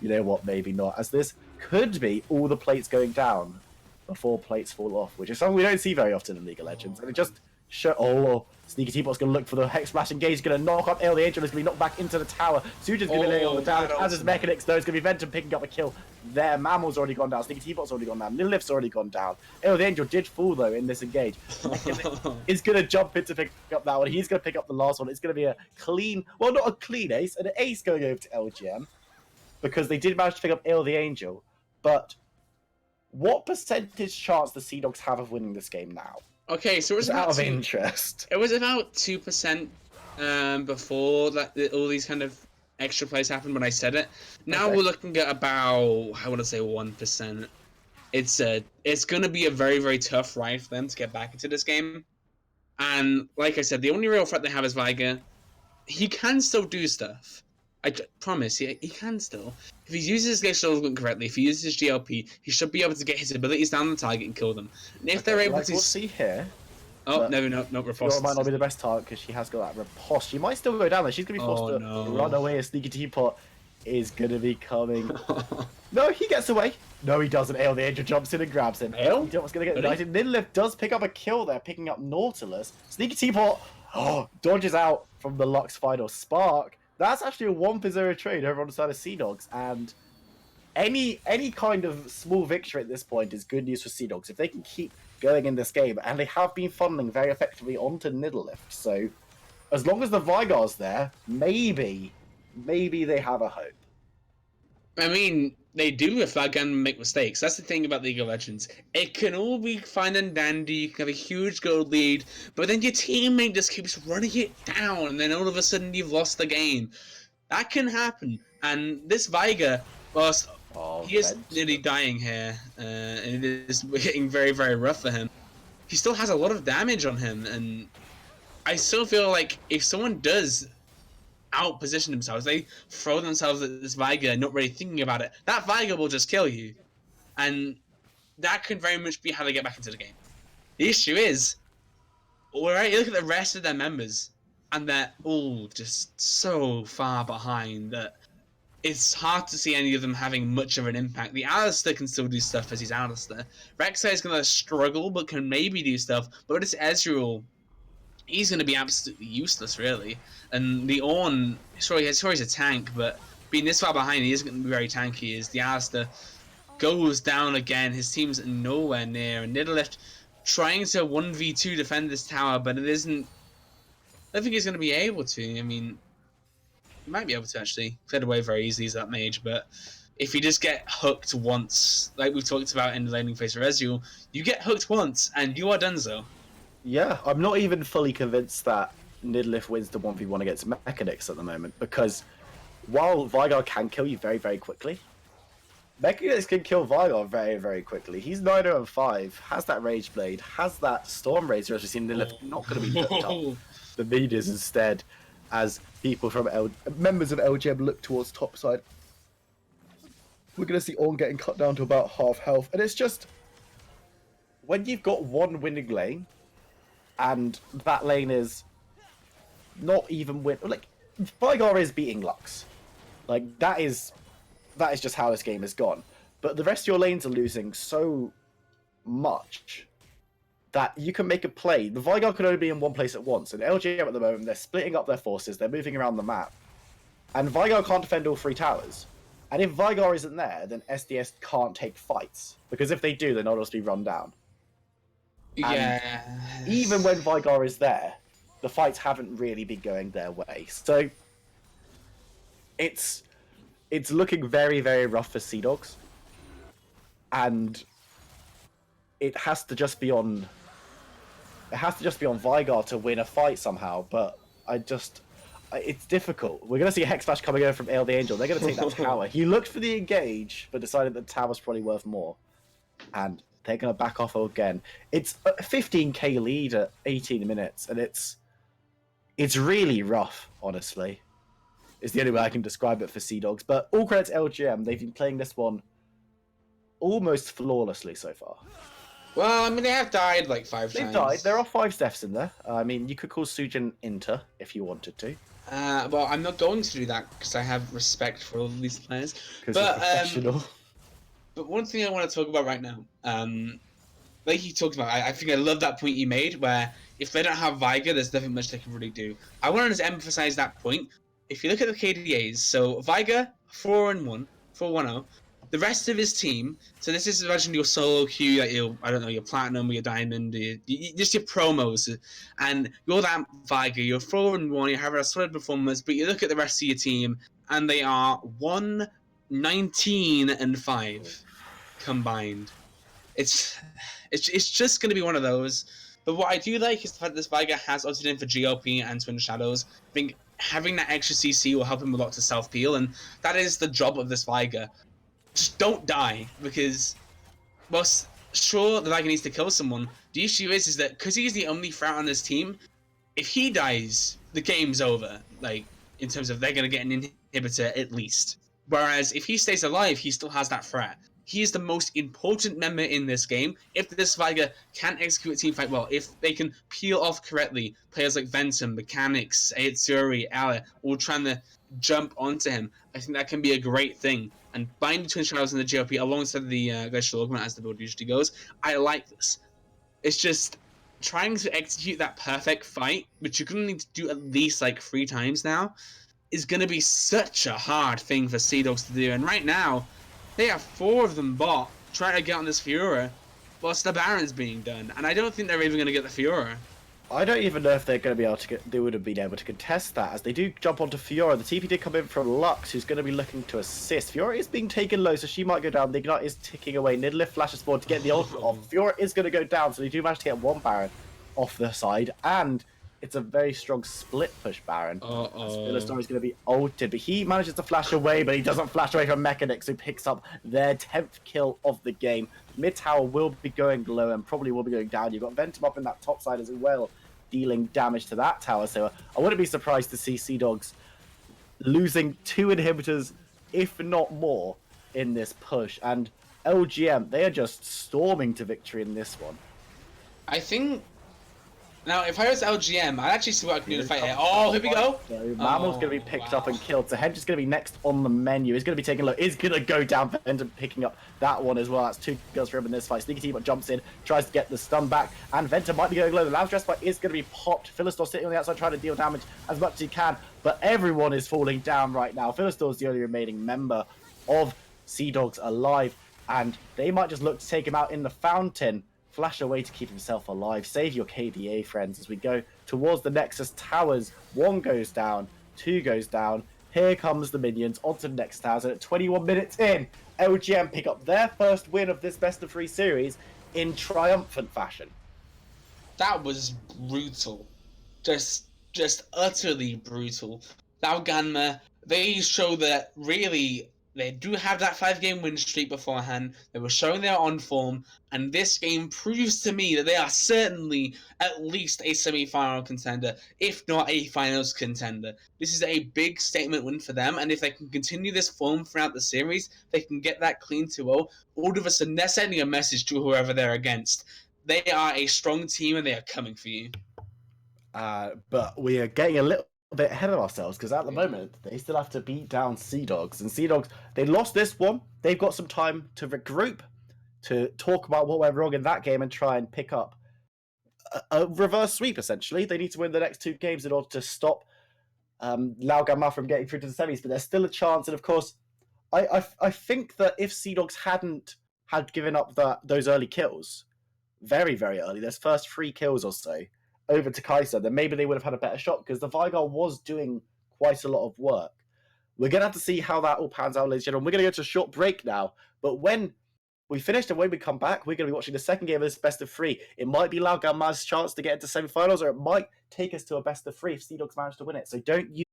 you know what? Maybe not. As this could be all the plates going down before plates fall off, which is something we don't see very often in League of Legends. And it just Sneaky Teapot's going to look for the Hex Splash engage. He's going to knock up Ale the Angel. He's going to be knocked back into the tower. Sujin's going to be laying on the tower. As is Mechanics, though. It's going to be Ventum picking up a kill there. Mammal's already gone down. Sneaky Teapot's already gone down. Lilith's already gone down. Ale the Angel did fall, though, in this engage. He's going to jump in to pick up that one. He's going to pick up the last one. It's going to be a clean, well, not a clean ace, an ace going over to LGM, because they did manage to pick up Ale the Angel. But what percentage chance does Sea Dogs have of winning this game now? Okay, so it was Just out about of 2. interest. It was about 2% before all these kind of extra plays happened when I said it. Now Okay. we're looking at about, I want to say 1%. It's gonna be a very, very tough ride for them to get back into this game. And like I said, the only real threat they have is Viger. He can still do stuff. Promise, he can still. If he uses his glitch correctly, if he uses his GLP, he should be able to get his abilities down the target and kill them. And if they're Okay, able like to, we'll see here. oh But no, Fiora might riposte. not be the best target because she has got that riposte. She might still go down there. She's gonna be forced Oh to run no. away. A sneaky teapot is gonna be coming. No, he gets away. No, he doesn't. Ale the Angel jumps in and grabs him. Ale? You know what's gonna get Really? ignited. Nidlif does pick up a kill there, picking up Nautilus. Sneaky teapot. Oh, dodges out from the Lux final spark. That's actually a 1-0 trade over on the side of Sea Dogs, and any kind of small victory at this point is good news for Sea Dogs. If they can keep going in this game, and they have been funneling very effectively onto Niddlelift, so as long as the Vygar's there, maybe they have a hope. I mean, they do if that can make mistakes. That's the thing about League of Legends. It can all be fine and dandy, you can have a huge gold lead, but then your teammate just keeps running it down, and then all of a sudden you've lost the game. That can happen. And this Viger, whilst he is nearly dying here, and it is getting very, very rough for him, he still has a lot of damage on him, and I still feel like if someone does outposition themselves, they throw themselves at this Viger, not really thinking about it, that Viger will just kill you. And that can very much be how they get back into the game. The issue is, alright, you look at the rest of their members, and they're all just so far behind that it's hard to see any of them having much of an impact. The Alistair can still do stuff as he's Alistair. Rek'Sai is going to struggle, but can maybe do stuff. But it's Ezreal, he's going to be absolutely useless, really. And the Ornn, he's a tank, but being this far behind, he isn't going to be very tanky. As the Alistair goes down again, his team's nowhere near. And Nidalee trying to 1v2 defend this tower, but it isn't. I don't think he's going to be able to. I mean, he might be able to actually clear away very easily as that mage, but if you just get hooked once, like we talked about in the laning phase for Ezreal, you get hooked once and you are donezo. Yeah, I'm not even fully convinced that Nidlif wins the 1v1 against Mechanix at the moment, because while Vigar can kill you very, very quickly, Mechanix can kill Vigar very, very quickly. He's 9-5, has that Rage Blade, has that Storm Razor, as we've seen Nidlif not going to be picked up. The meters instead, as people from members of LGM look towards topside. We're going to see Ornn getting cut down to about half health, and it's just, when you've got one winning lane, and that lane is not even like Vigar is beating Lux, like that is just how this game has gone. But the rest of your lanes are losing so much that you can make a play. The Vigar can only be in one place at once, and LGM at the moment they're splitting up their forces, they're moving around the map, and Vigar can't defend all 3 towers. And if Vigar isn't there, then SDS can't take fights, because if they do, then they'll just be run down. Yeah. Even when Vigar is there, the fights haven't really been going their way. So it's looking very, very rough for Sea Dogs. And it has to just be on Vigar to win a fight somehow, but it's difficult. We're going to see a Hex Flash coming over from Ale the Angel. They're going to take that tower. He looked for the engage, but decided that the tower's probably worth more. And they're going to back off again. It's a 15k lead at 18 minutes, and it's really rough, honestly. It's the only way I can describe it for Sea Dogs. But all credit to LGM. They've been playing this one almost flawlessly so far. Well, I mean, they have died like 5 times. They've died. There are 5 deaths in there. I mean, you could call Sujin Inter if you wanted to. Well, I'm not going to do that because I have respect for all of these players. Because they're professional. But one thing I want to talk about right now, like you talked about, I think I love that point you made, where if they don't have Viger, there's nothing much they can really do. I want to just emphasize that point. If you look at the KDAs, so Viger, 4-1, 4-1-0. The rest of his team, so this is imagine your solo queue, like your platinum or your diamond, just your promos, and you're that Viger, you're 4-1, you're having a solid performance, but you look at the rest of your team, and they are 1-19-5 combined. It's just going to be one of those. But what I do like is the fact that this Veigar has opted in for GLP and Twin Shadows. I think having that extra CC will help him a lot to self peel, and that is the job of this Veigar. Just don't die, because well, sure, the Veigar needs to kill someone. The issue is that because he's the only threat on this team, if he dies, the game's over. Like, in terms of they're going to get an inhibitor at least. Whereas if he stays alive, he still has that threat. He is the most important member in this game. If this Veigar can execute a team fight well, if they can peel off correctly, players like Ventum, Mechanics, Aetsuri, Ale, all trying to jump onto him, I think that can be a great thing. And binding Twin Shadows in the GLP alongside the Glacial Augment, as the build usually goes, I like this. It's just trying to execute that perfect fight, which you're going to need to do at least like 3 times now, is going to be such a hard thing for Sea Dogs to do. And right now, they have 4 of them bot trying to get on this Fiora whilst the Baron's being done. And I don't think they're even going to get the Fiora. I don't even know if they're going to be able to they would have been able to contest that, as they do jump onto Fiora. The TP did come in from Lux, who's going to be looking to assist. Fiora is being taken low, so she might go down. The Ignite is ticking away. Nidalee flashes forward to get the ult off. Fiora is going to go down, so they do manage to get one Baron off the side, and it's a very strong split push Baron. Philistore is going to be ulted, but he manages to flash away, but he doesn't flash away from Mechanics, who picks up their 10th kill of the game. Mid tower will be going low and probably will be going down. You've got Ventum up in that top side as well, dealing damage to that tower. So I wouldn't be surprised to see Sea Dogs losing 2 inhibitors, if not more, in this push. And LGM, they are just storming to victory in this one. I think... Now, if I was LGM, I'd actually see what I can do to fight here. Oh, here we go. So Mammal's going to be picked up and killed. So Hedge is going to be next on the menu. He's going to be taking a look. Is going to go down for Ventum, picking up that one as well. That's 2 kills for him in this fight. Sneaky Team jumps in, tries to get the stun back, and Ventum might be going low. The Lamb's Dress fight is going to be popped. Philistore sitting on the outside trying to deal damage as much as he can, but everyone is falling down right now. Philistore is the only remaining member of Sea Dogs alive, and they might just look to take him out in the fountain. Flash away to keep himself alive. Save your KDA, friends, as we go towards the Nexus towers. 1 goes down, 2 goes down. Here comes the minions onto the Nexus towers. And at 21 minutes in, LGM pick up their first win of this best of 3 series in triumphant fashion. That was brutal. Just utterly brutal. Laoganma, they show that really they do have that 5-game win streak beforehand. They were showing they're on form, and this game proves to me that they are certainly at least a semi-final contender, if not a finals contender. This is a big statement win for them, and if they can continue this form throughout the series, they can get that clean 2-0. All of a sudden, they're sending a message to whoever they're against. They are a strong team, and they are coming for you. But we are getting a little bit ahead of ourselves, because at the moment they still have to beat down Sea Dogs, and Sea Dogs, they lost this one. They've got some time to regroup, to talk about what went wrong in that game and try and pick up a reverse sweep. Essentially, they need to win the next 2 games in order to stop Laoganma from getting through to the semis, but there's still a chance. And of course, I think that if Sea Dogs had given up those early kills very, very early, those first 3 kills or so, over to Kaiser, then maybe they would have had a better shot, because the Veigar was doing quite a lot of work. We're going to have to see how that all pans out, ladies and gentlemen. We're going to go to a short break now, but when we finish and when we come back, we're going to be watching the second game of this best of 3. It might be Laoganma's chance to get into semi-finals, or it might take us to a best of 3 if Sea Dogs manage to win it. So don't you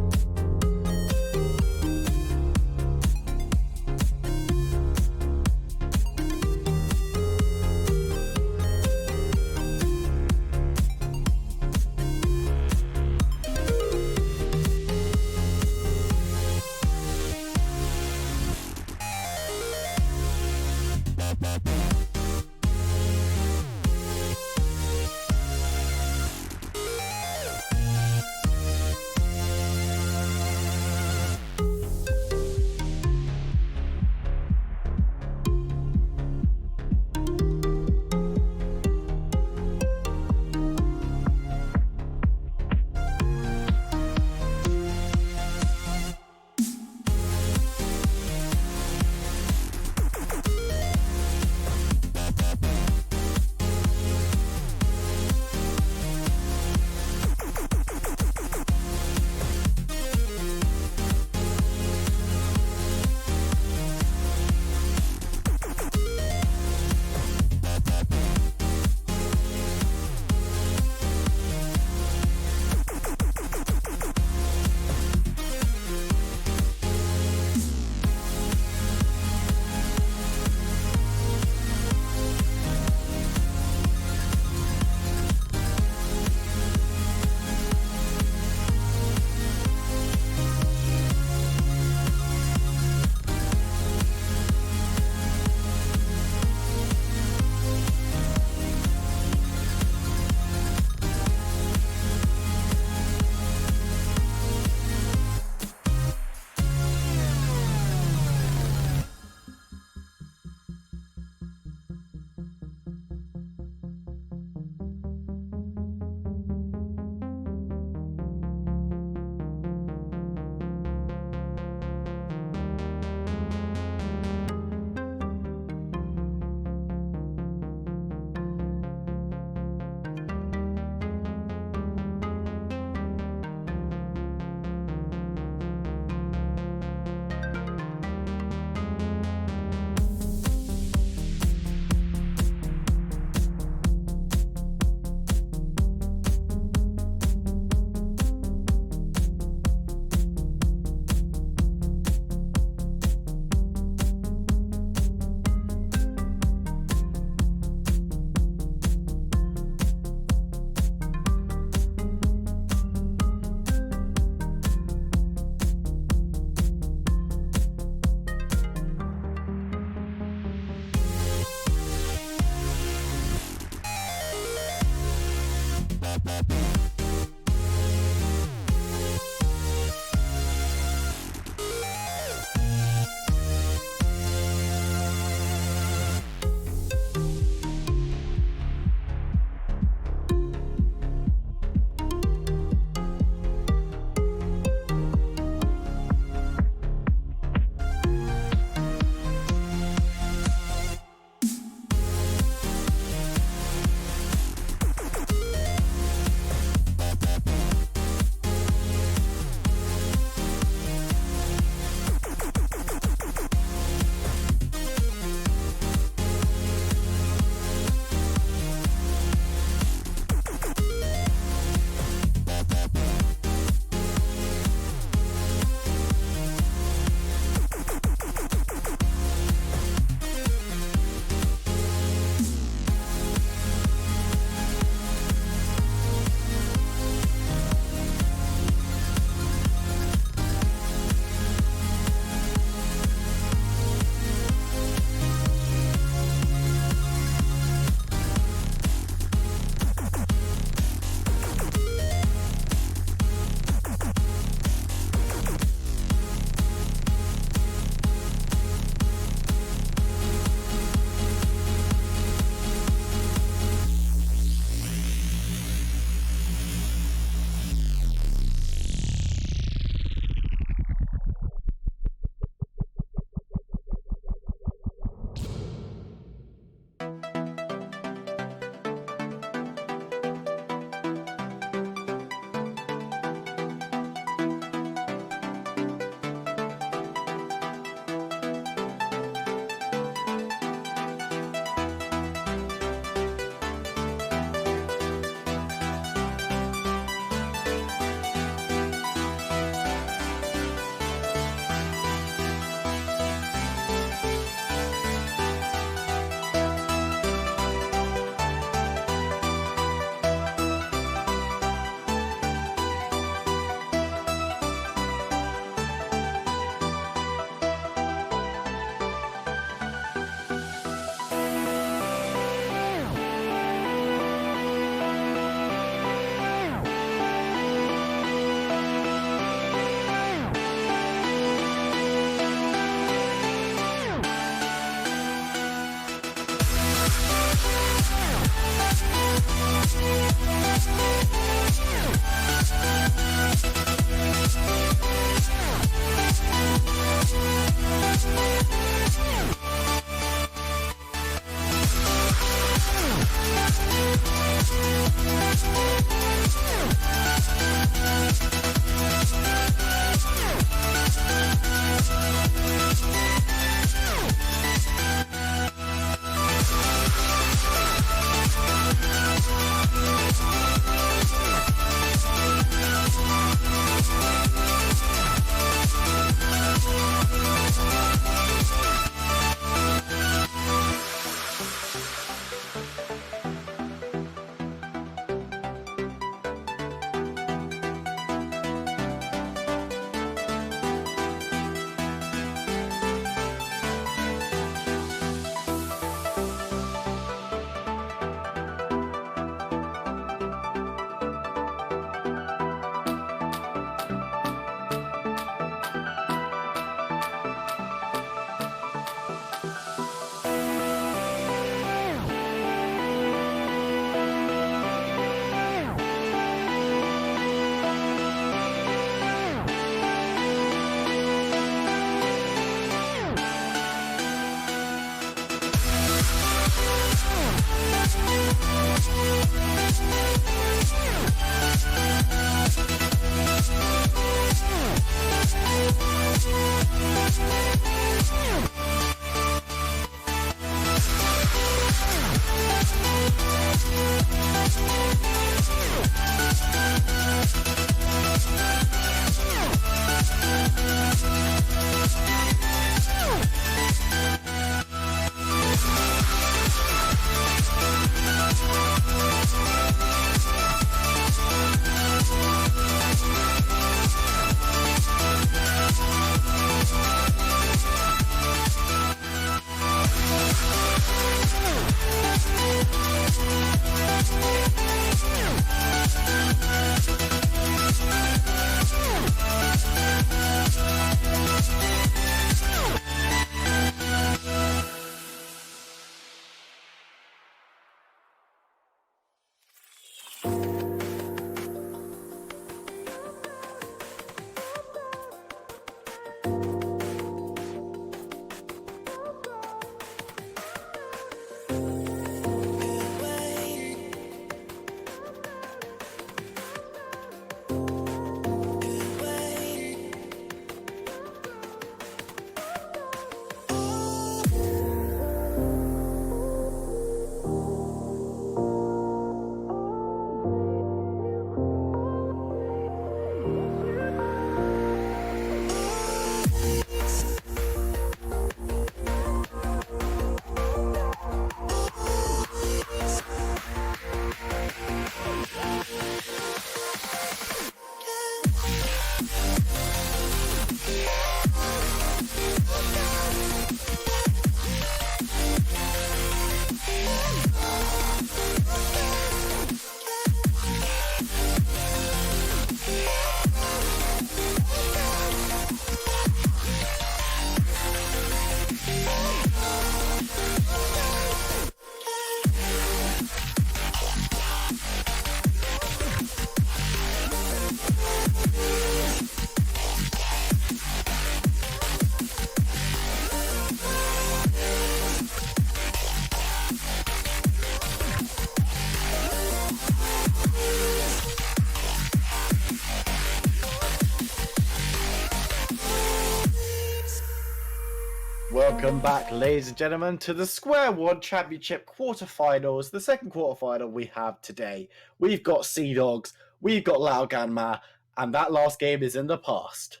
Welcome back, ladies and gentlemen, to the SQ1 Championship quarterfinals. The second quarterfinal we have today. We've got Sea Dogs, we've got Laoganma, and that last game is in the past.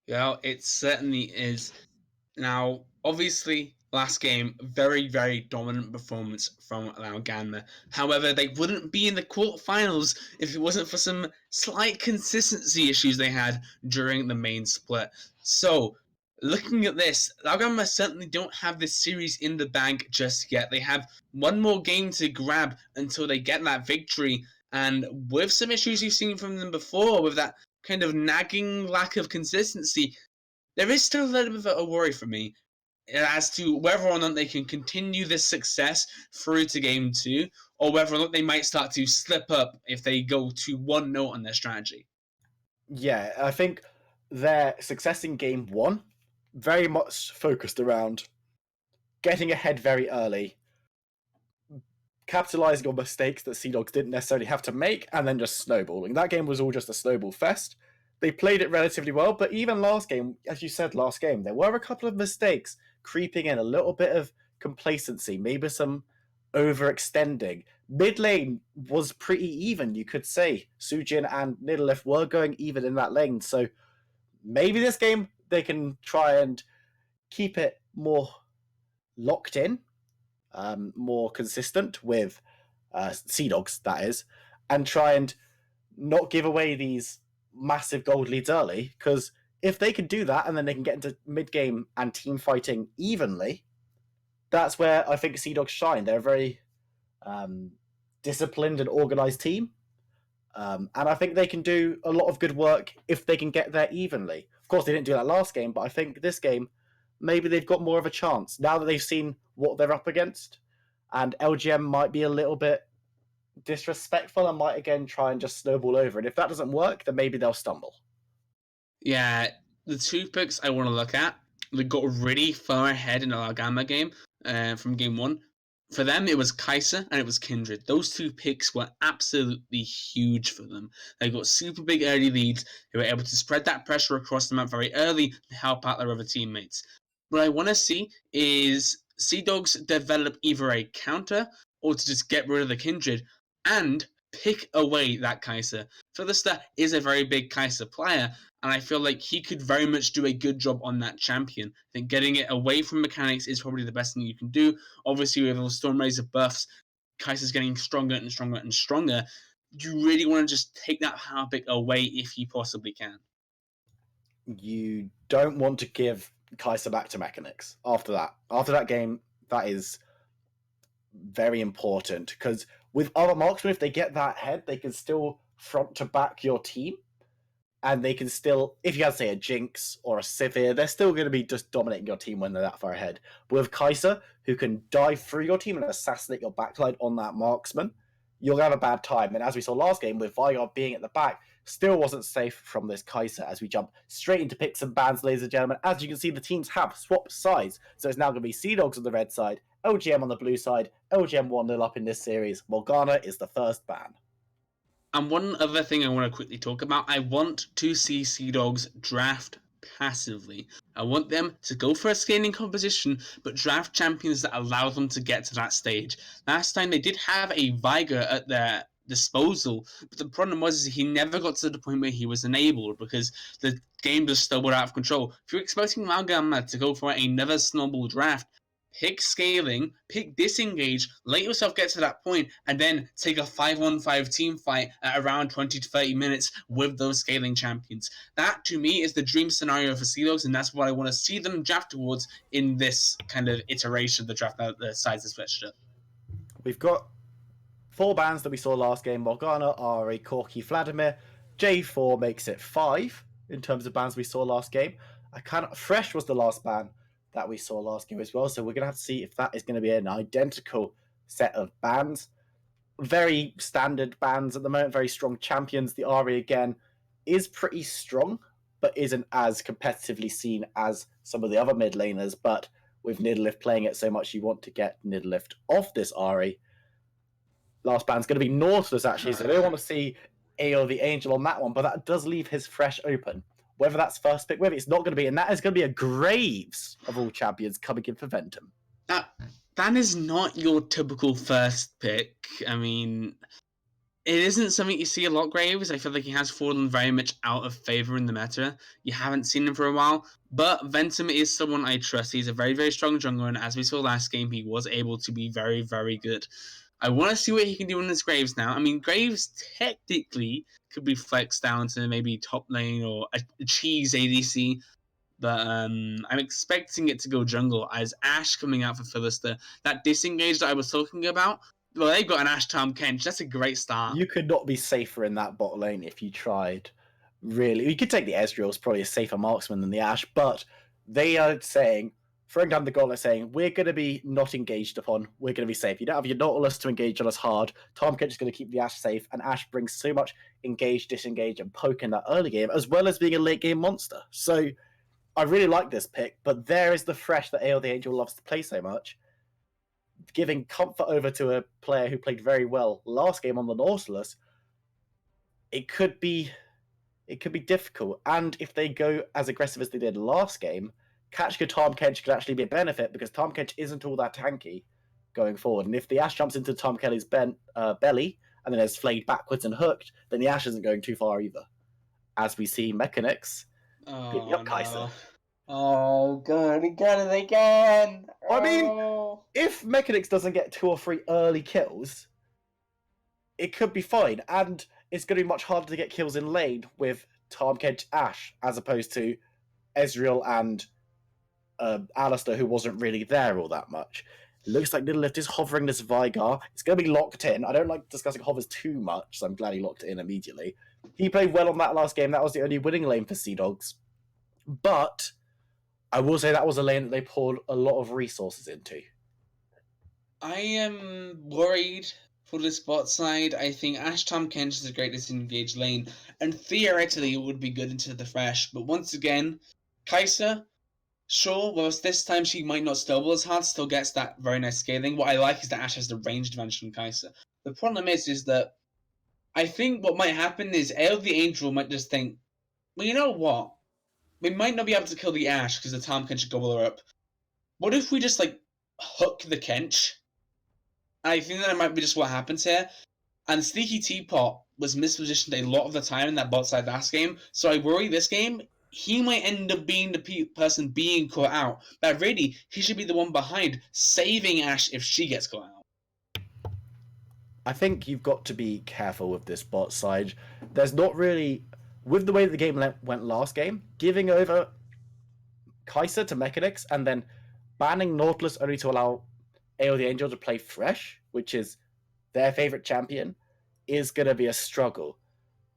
Yeah, it certainly is. Now, obviously, last game, very, very dominant performance from Laoganma. However, they wouldn't be in the quarterfinals if it wasn't for some slight consistency issues they had during the main split. So, looking at this, Laoganma certainly don't have this series in the bag just yet. They have one more game to grab until they get that victory. And with some issues you've seen from them before, with that kind of nagging lack of consistency, there is still a little bit of a worry for me as to whether or not they can continue this success through to game two, or whether or not they might start to slip up if they go to one note on their strategy. Yeah, I think their success in game one very much focused around getting ahead very early, capitalizing on mistakes that Sea Dogs didn't necessarily have to make, and then just snowballing. That game was all just a snowball fest. They played it relatively well, but even last game, as you said, last game, there were a couple of mistakes creeping in, a little bit of complacency, maybe some overextending. Mid lane was pretty even, you could say. Sujin and Nidalee were going even in that lane, so maybe this game they can try and keep it more locked in, more consistent with Sea Dogs, that is, and try and not give away these massive gold leads early, because if they can do that and then they can get into mid game and team fighting evenly, that's where I think Sea Dogs shine. They're a very disciplined and organized team, and I think they can do a lot of good work if they can get there evenly. Of course, they didn't do that last game, but I think this game, maybe they've got more of a chance now that they've seen what they're up against, and LGM might be a little bit disrespectful and might again try and just snowball over. And if that doesn't work, then maybe they'll stumble. Yeah, the two picks I want to look at, they got really far ahead in the Lagama game from game one. For them, it was Kaiser and it was Kindred. Those two picks were absolutely huge for them. They got super big early leads. They were able to spread that pressure across the map very early to help out their other teammates. What I want to see is Sea Dogs develop either a counter or to just get rid of the Kindred and pick away that Kaiser. Philister is a very big Kaiser player, and I feel like he could very much do a good job on that champion. I think getting it away from mechanics is probably the best thing you can do. Obviously, with all Stormrazor buffs, Kaiser's getting stronger and stronger and stronger. You really want to just take that power pick away if you possibly can. You don't want to give Kaiser back to mechanics after that. After that game, that is very important, because with other marksmen, if they get that head, they can still front to back your team, and they can still, if you have, say, a Jinx or a Sivir, they're still going to be just dominating your team when they're that far ahead. But with Kaiser, who can dive through your team and assassinate your backline on that marksman, you'll have a bad time. And as we saw last game, with Vigor being at the back, still wasn't safe from this Kaiser as we jump straight into picks and bans, ladies and gentlemen. As you can see, the teams have swapped sides. So it's now going to be Sea Dogs on the red side, LGM on the blue side. LGM 1-0 up in this series. Morgana is the first ban. And one other thing I want to quickly talk about, I want to see Sea Dogs draft passively. I want them to go for a scaling composition, but draft champions that allow them to get to that stage. Last time they did have a Viger at their disposal, but the problem was he never got to the point where he was enabled because the game just stumbled out of control. If you're expecting Malgama to go for another snowball draft, pick scaling, pick disengage, let yourself get to that point, and then take a 5-on-5 team fight at around 20 to 30 minutes with those scaling champions. That, to me, is the dream scenario for Sea Dogs, and that's what I want to see them draft towards in this kind of iteration of the draft that the sides have switched up. We've got 4 bans that we saw last game. Morgana, Ari, Corky, Vladimir. J4 makes it 5 in terms of bans we saw last game. Fresh was the last ban that we saw last game as well, so we're going to have to see if that is going to be an identical set of bans. Very standard bans at the moment, very strong champions. The Ari, again, is pretty strong, but isn't as competitively seen as some of the other mid laners, but with Nidalee playing it so much, you want to get Nidalee off this Ari. Last ban's going to be Nautilus, actually, so I don't want to see AO the Angel on that one, but that does leave his Fresh open. whether that's first pick, whether it's not going to be, and that is going to be a Graves of all champions coming in for Ventum. That is not your typical first pick. I mean, it isn't something you see a lot, Graves. I feel like he has fallen very much out of favor in the meta. You haven't seen him for a while, but Ventum is someone I trust. He's a very, very strong jungler, and as we saw last game, he was able to be very, very good. I want to see what he can do in his Graves now. I mean, Graves technically could be flexed down to maybe top lane or a cheese ADC, but I'm expecting it to go jungle as Ashe coming out for Philister. That disengage that I was talking about, well, they've got an Ashe Tom Kench. That's a great start. You could not be safer in that bot lane if you tried. Really, you could take the Ezreal's probably a safer marksman than the Ashe, but they are saying, throwing down the gauntlet, saying we're going to be not engaged upon. We're going to be safe. You don't have your Nautilus to engage on us hard. Tom Kench is going to keep the Ashe safe, and Ashe brings so much engage, disengage, and poke in that early game, as well as being a late game monster. So I really like this pick, but there is the fresh that AO the Angel loves to play so much, giving comfort over to a player who played very well last game on the Nautilus. It could be difficult, and if they go as aggressive as they did last game, catching a Tom Kench could actually be a benefit because Tom Kench isn't all that tanky going forward. And if the Ashe jumps into Tom Kelly's belly and then is flayed backwards and hooked, then the Ashe isn't going too far either. As we see Mechanics picking up Kai'Sa. Oh, God, he got it again. I mean, if Mechanics doesn't get 2 or 3 early kills, it could be fine. And it's going to be much harder to get kills in lane with Tom Kench Ashe as opposed to Ezreal and Alistair, who wasn't really there all that much. It looks like Little Lift is hovering this Vigar. It's going to be locked in. I don't like discussing hovers too much, so I'm glad he locked it in immediately. He played well on that last game. That was the only winning lane for Sea Dogs. But I will say that was a lane that they poured a lot of resources into. I am worried for the spot side. I think Ashe Tom Kench is a great disengaged lane, and theoretically it would be good into the fresh. But once again, Kai'Sa, sure, whilst this time she might not stumble as hard, still gets that very nice scaling. What I like is that Ashe has the range advantage from Kai'Sa. The problem is that I think what might happen is AO the Angel might just think, well, you know what? We might not be able to kill the Ashe because the Tom Kench gobble her up. What if we just, hook the Kench? I think that might be just what happens here. And Sneaky Teapot was mispositioned a lot of the time in that bot side last game, so I worry this game he might end up being the person being caught out. But really, he should be the one behind, saving Ashe if she gets caught out. I think you've got to be careful with this bot side. There's not really, with the way the game went last game, giving over Kai'Sa to Mechanics and then banning Nautilus only to allow AO the Angel to play fresh, which is their favorite champion, is going to be a struggle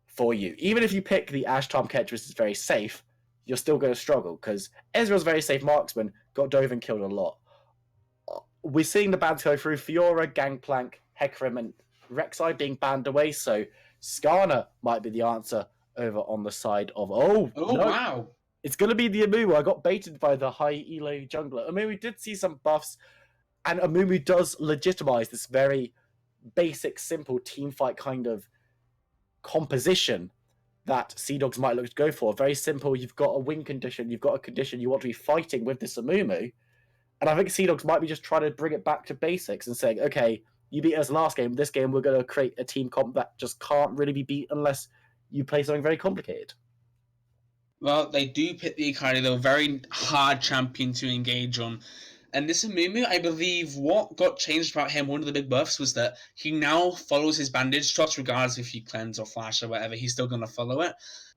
for you. Even if you pick the Ashe Tom Kench, which is very safe, you're still going to struggle because Ezreal's very safe marksman, got dove and killed a lot. We're seeing the bans go through Fiora, Gangplank, Hecarim, and Rek'Sai being banned away, so Skarner might be the answer over on the side of... Oh, no. Wow. It's going to be the Amumu. I got baited by the high elo jungler. I mean, we did see some buffs, and Amumu does legitimize this very basic, simple teamfight kind of composition that Sea Dogs might look to go for. Very simple. You've got a win condition. You've got a condition you want to be fighting with this Amumu. And I think Sea Dogs might be just trying to bring it back to basics and saying, okay, you beat us last game. This game, we're going to create a team comp that just can't really be beat unless you play something very complicated. Well, they do pick the Ikari, though, very hard champion to engage on. And this Amumu, I believe what got changed about him, one of the big buffs, was that he now follows his bandage shots regardless if you cleanse or flash or whatever, he's still going to follow it.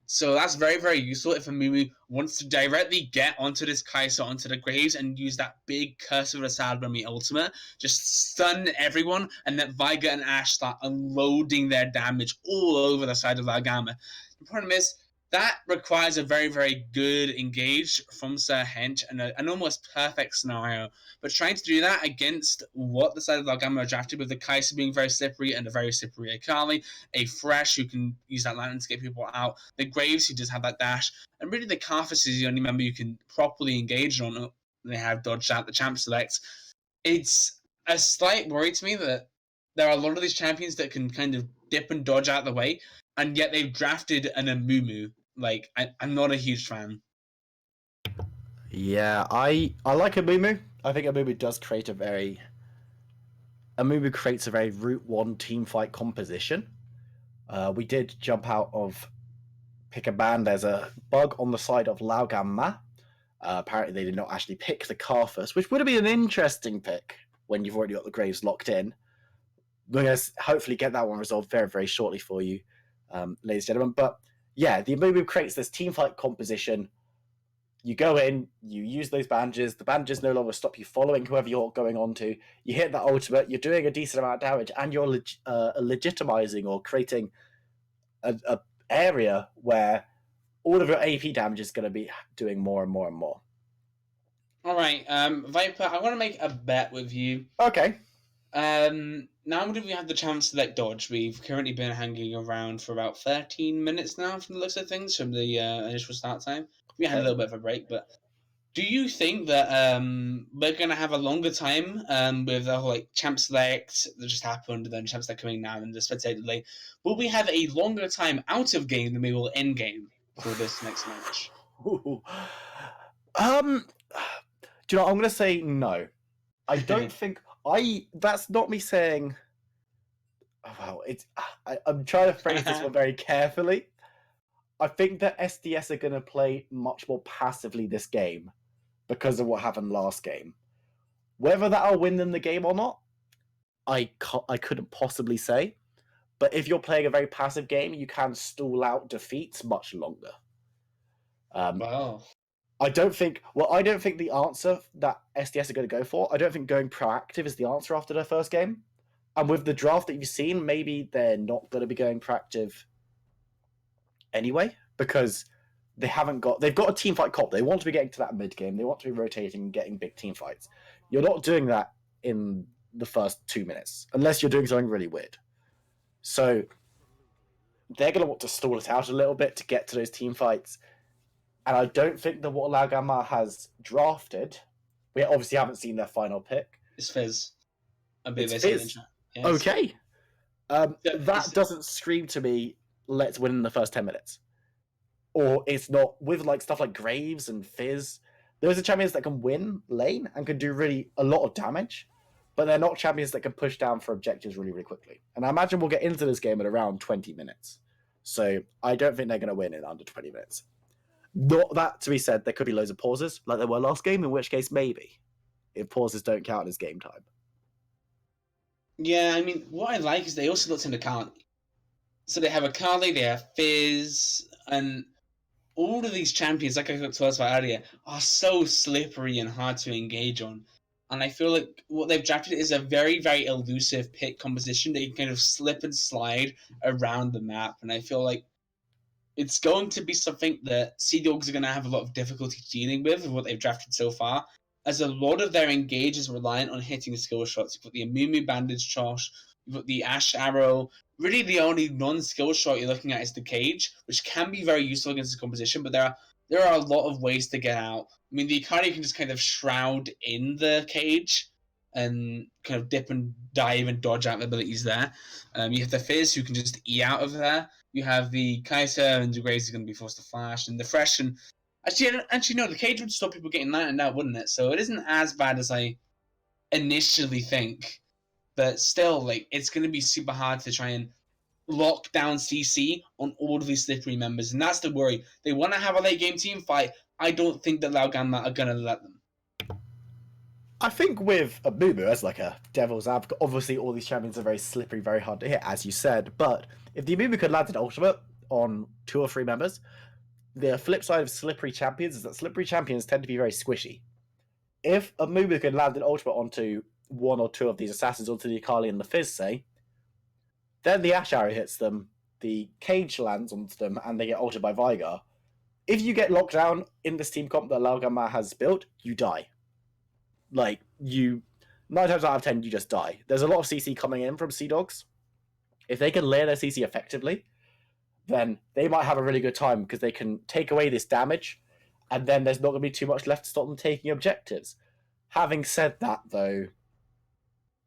So that's very, very useful if Amumu wants to directly get onto this Kai'Sa, onto the Graves, and use that big Curse of Assad Mummy ultimate, just stun everyone, and let Vigar and Ashe start unloading their damage all over the side of Lagama. The problem is, that requires a very, very good engage from Sir Hench and an almost perfect scenario. But trying to do that against what the side of Lagama are drafted, with the Kai'Sa being very slippery and a very slippery Akali, a Fresh who can use that lantern to get people out, the Graves who does have that dash, and really the Karthus is the only member you can properly engage on. They have dodged out the champ selects. It's a slight worry to me that there are a lot of these champions that can kind of dip and dodge out of the way, and yet they've drafted an Amumu Like, I'm not a huge fan. Yeah, I like Amumu. I think Amumu creates a very Route 1 team fight composition. We did jump out of pick a ban. There's a bug on the side of Laogam Ma. Apparently, they did not actually pick the car first, which would have been an interesting pick when you've already got the Graves locked in. We're going to hopefully get that one resolved very, very shortly for you, ladies and gentlemen. But yeah, the Amumu creates this team fight composition. You go in, you use those bandages. The bandages no longer stop you following whoever you're going on to. You hit that ultimate, you're doing a decent amount of damage, and you're legitimizing or creating a area where all of your AP damage is going to be doing more and more and more. All right, Viper, I want to make a bet with you. Okay. Now that we have the chance to dodge, we've currently been hanging around for about 13 minutes now from the looks of things, from the initial start time. We had a little bit of a break, but do you think that we're going to have a longer time with the whole champ select that just happened, and then champ select coming now, and the spectator delay? Will we have a longer time out of game than we will in game for this next match? Do you know, I'm going to say no. I don't think that's not me saying. Well, I'm trying to phrase this one very carefully. I think that SDS are going to play much more passively this game because of what happened last game. Whether that'll win them the game or not, I couldn't possibly say. But if you're playing a very passive game, you can stall out defeats much longer. Wow. I don't think the answer that SDS are going to go for, I don't think going proactive is the answer after their first game. And with the draft that you've seen, maybe they're not going to be going proactive anyway, because they've got a team fight comp. They want to be getting to that mid game. They want to be rotating and getting big team fights. You're not doing that in the first 2 minutes, unless you're doing something really weird. So they're going to want to stall it out a little bit to get to those team fights. And I don't think that what Laogama has drafted, we obviously haven't seen their final pick. It's Fizz. It's Fizz. Yes. Okay. That doesn't scream to me, let's win in the first 10 minutes. Or it's not with stuff like Graves and Fizz. Those are champions that can win lane and can do really a lot of damage, but they're not champions that can push down for objectives really, really quickly. And I imagine we'll get into this game at around 20 minutes. So I don't think they're going to win in under 20 minutes. Not that to be said, there could be loads of pauses like there were last game, in which case maybe, if pauses don't count as game time. Yeah, I mean, what I like is they also looked into Akali. So they have Akali, they have Fizz, and all of these champions, like I talked about earlier, are so slippery and hard to engage on. And I feel like what they've drafted is a very, very elusive pick composition that you can kind of slip and slide around the map. And I feel like it's going to be something that Sea Dogs are going to have a lot of difficulty dealing with what they've drafted so far, as a lot of their engage is reliant on hitting skill shots. You've got the Amumu Bandage Chosh, you've got the Ash Arrow. Really, the only non-skill shot you're looking at is the Cage, which can be very useful against this composition, but there are a lot of ways to get out. I mean, the Ikari can just kind of shroud in the Cage and kind of dip and dive and dodge out abilities there. You have the Fizz, who can just E out of there. You have the Kaiser, and the Grace is going to be forced to flash, and the Fresh. And actually, no, the Cage would stop people getting that and out, wouldn't it? So it isn't as bad as I initially think. But still, it's going to be super hard to try and lock down CC on all of these slippery members. And that's the worry. They want to have a late game team fight. I don't think that Laogama are going to let them. I think with Amumu as a devil's advocate, obviously all these champions are very slippery, very hard to hit, as you said. But if the Amumu could land an ultimate on 2 or 3 members, the flip side of slippery champions is that slippery champions tend to be very squishy. If Amumu could land an ultimate onto 1 or 2 of these assassins, onto the Akali and the Fizz, say, then the Ash Arrow hits them, the Cage lands onto them, and they get ulted by Vigar. If you get locked down in this team comp that Laogama has built, you die. 9 times out of 10, you just die. There's a lot of CC coming in from Sea Dogs. If they can layer their CC effectively, then they might have a really good time because they can take away this damage, and then there's not going to be too much left to stop them taking objectives. Having said that, though,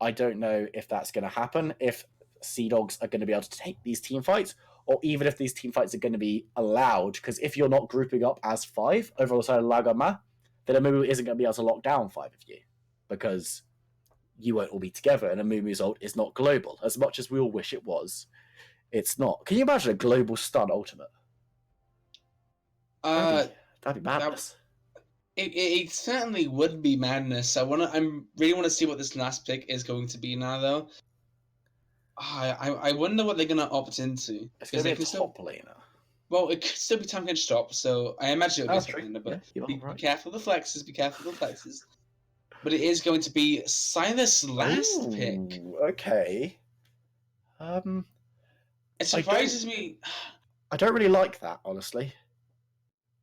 I don't know if that's going to happen, if Sea Dogs are going to be able to take these team fights, or even if these team fights are going to be allowed, because if you're not grouping up as 5 over the side of La Gamma, then a Mumu isn't going to be able to lock down 5 of you, because you won't all be together, and a Mumu's ult is not global. As much as we all wish it was, it's not. Can you imagine a global stun ultimate? That'd be madness. It certainly would be madness. I really want to see what this last pick is going to be now, though. I wonder what they're gonna opt into. It's going to be a top laner. Well, it could still be time against stop, so I imagine it'll be a top laner. But yeah, be careful of the flexes. Be careful of the flexes. But it is going to be Silas' last pick. Okay. It surprises me. I don't really like that, honestly.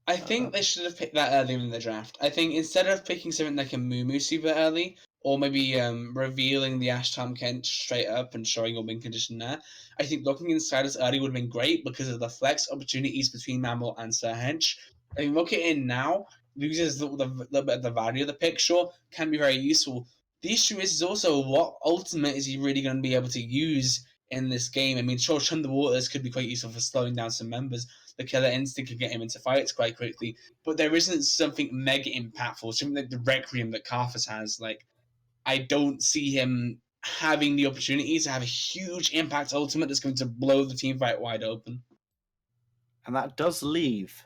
I think they should have picked that earlier in the draft. I think instead of picking something like a Mumu super early, or maybe revealing the Ashtam Kent straight up and showing your win condition there, I think looking inside us early would have been great because of the flex opportunities between Mammal and Sir Hench. I mean, look at it now, loses the little bit of the value of the pick, sure, can be very useful. The issue is also what ultimate is he really going to be able to use in this game? I mean, sure, Chum the Waters could be quite useful for slowing down some members. The Killer Instinct could get him into fights quite quickly, but there isn't something mega impactful, something like the Requiem that Karthus has. Like, I don't see him having the opportunity to have a huge impact ultimate that's going to blow the team fight wide open. And that does leave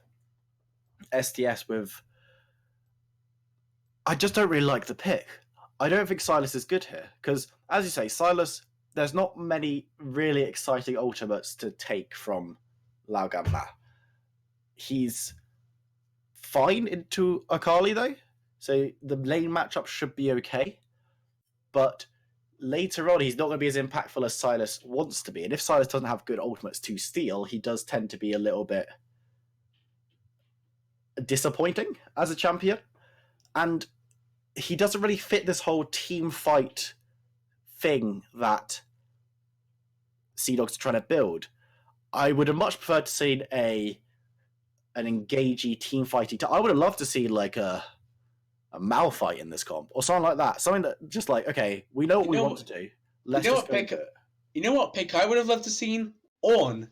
SDS with... I just don't really like the pick. I don't think Silas is good here, because, as you say, Silas, there's not many really exciting ultimates to take from Lao Gamma. He's fine into Akali, though, so the lane matchup should be okay, but later on, he's not going to be as impactful as Silas wants to be, and if Silas doesn't have good ultimates to steal, he does tend to be a little bit disappointing as a champion, and he doesn't really fit this whole team fight thing that Sea Dogs are trying to build. I would have much preferred to see an engagey team fighting. I would have loved to see like a Malphite in this comp or something like that. Something that just like, okay, we know what we want to do. Let's just go do it. You know what pick I would have loved to seen? Ornn.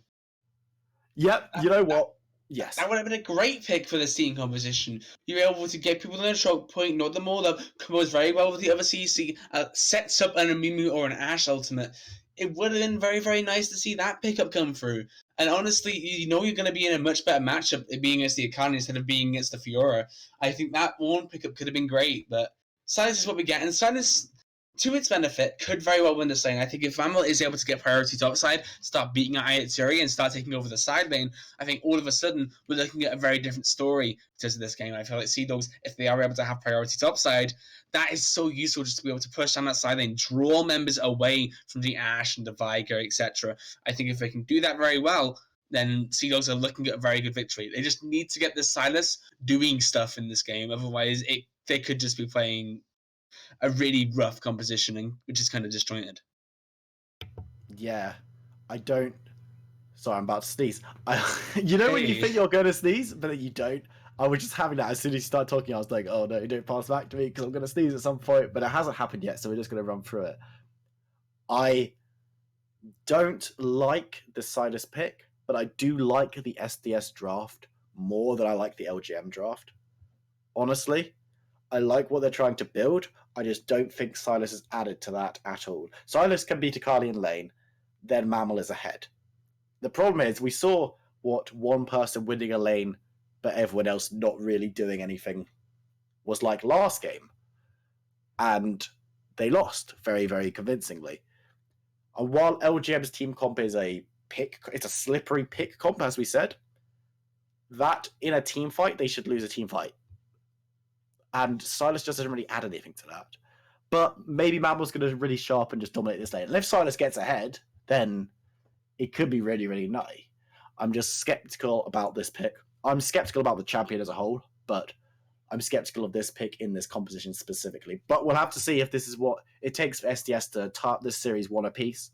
Yep. You know what? Yes. That would have been a great pick for the team composition. You're able to get people in a choke point, knock them all up, combos very well with the other CC, sets up an Amumu or an Ashe ultimate. It would have been very, very nice to see that pickup come through. And honestly, you know you're going to be in a much better matchup being against the Akali instead of being against the Fiora. I think that one pickup could have been great, but Silas is what we get. And Silas, to its benefit, could very well win this lane. I think if Mammal is able to get priority topside, start beating at Ayat and start taking over the side lane, I think all of a sudden we're looking at a very different story because of this game. I feel like Sea Dogs, if they are able to have priority topside, that is so useful just to be able to push down that side lane, draw members away from the Ashe and the Viger, etc. I think if they can do that very well, then Sea Dogs are looking at a very good victory. They just need to get this Silas doing stuff in this game. Otherwise, they could just be playing a really rough composition, which is kind of disjointed. Yeah, I don't. Sorry, I'm about to sneeze. You know when you think you're going to sneeze, but then you don't? I was just having that as soon as you start talking. I was like, oh no, don't pass back to me because I'm going to sneeze at some point. But it hasn't happened yet, so we're just going to run through it. I don't like the Silas pick, but I do like the SDS draft more than I like the LGM draft. Honestly, I like what they're trying to build. I just don't think Silas is added to that at all. Silas can beat Akali in lane, then Mammal is ahead. The problem is we saw what one person winning a lane but everyone else not really doing anything was like last game. And they lost very, very convincingly. And while LGM's team comp is it's a slippery pick comp, as we said, that in a team fight, they should lose a team fight. And Silas just doesn't really add anything to that. But maybe Mammal's going to really sharp and just dominate this lane. And if Silas gets ahead, then it could be really, really nutty. I'm just skeptical about this pick. I'm skeptical about the champion as a whole, but I'm skeptical of this pick in this composition specifically. But we'll have to see if this is what it takes for SDS to tart this series one apiece.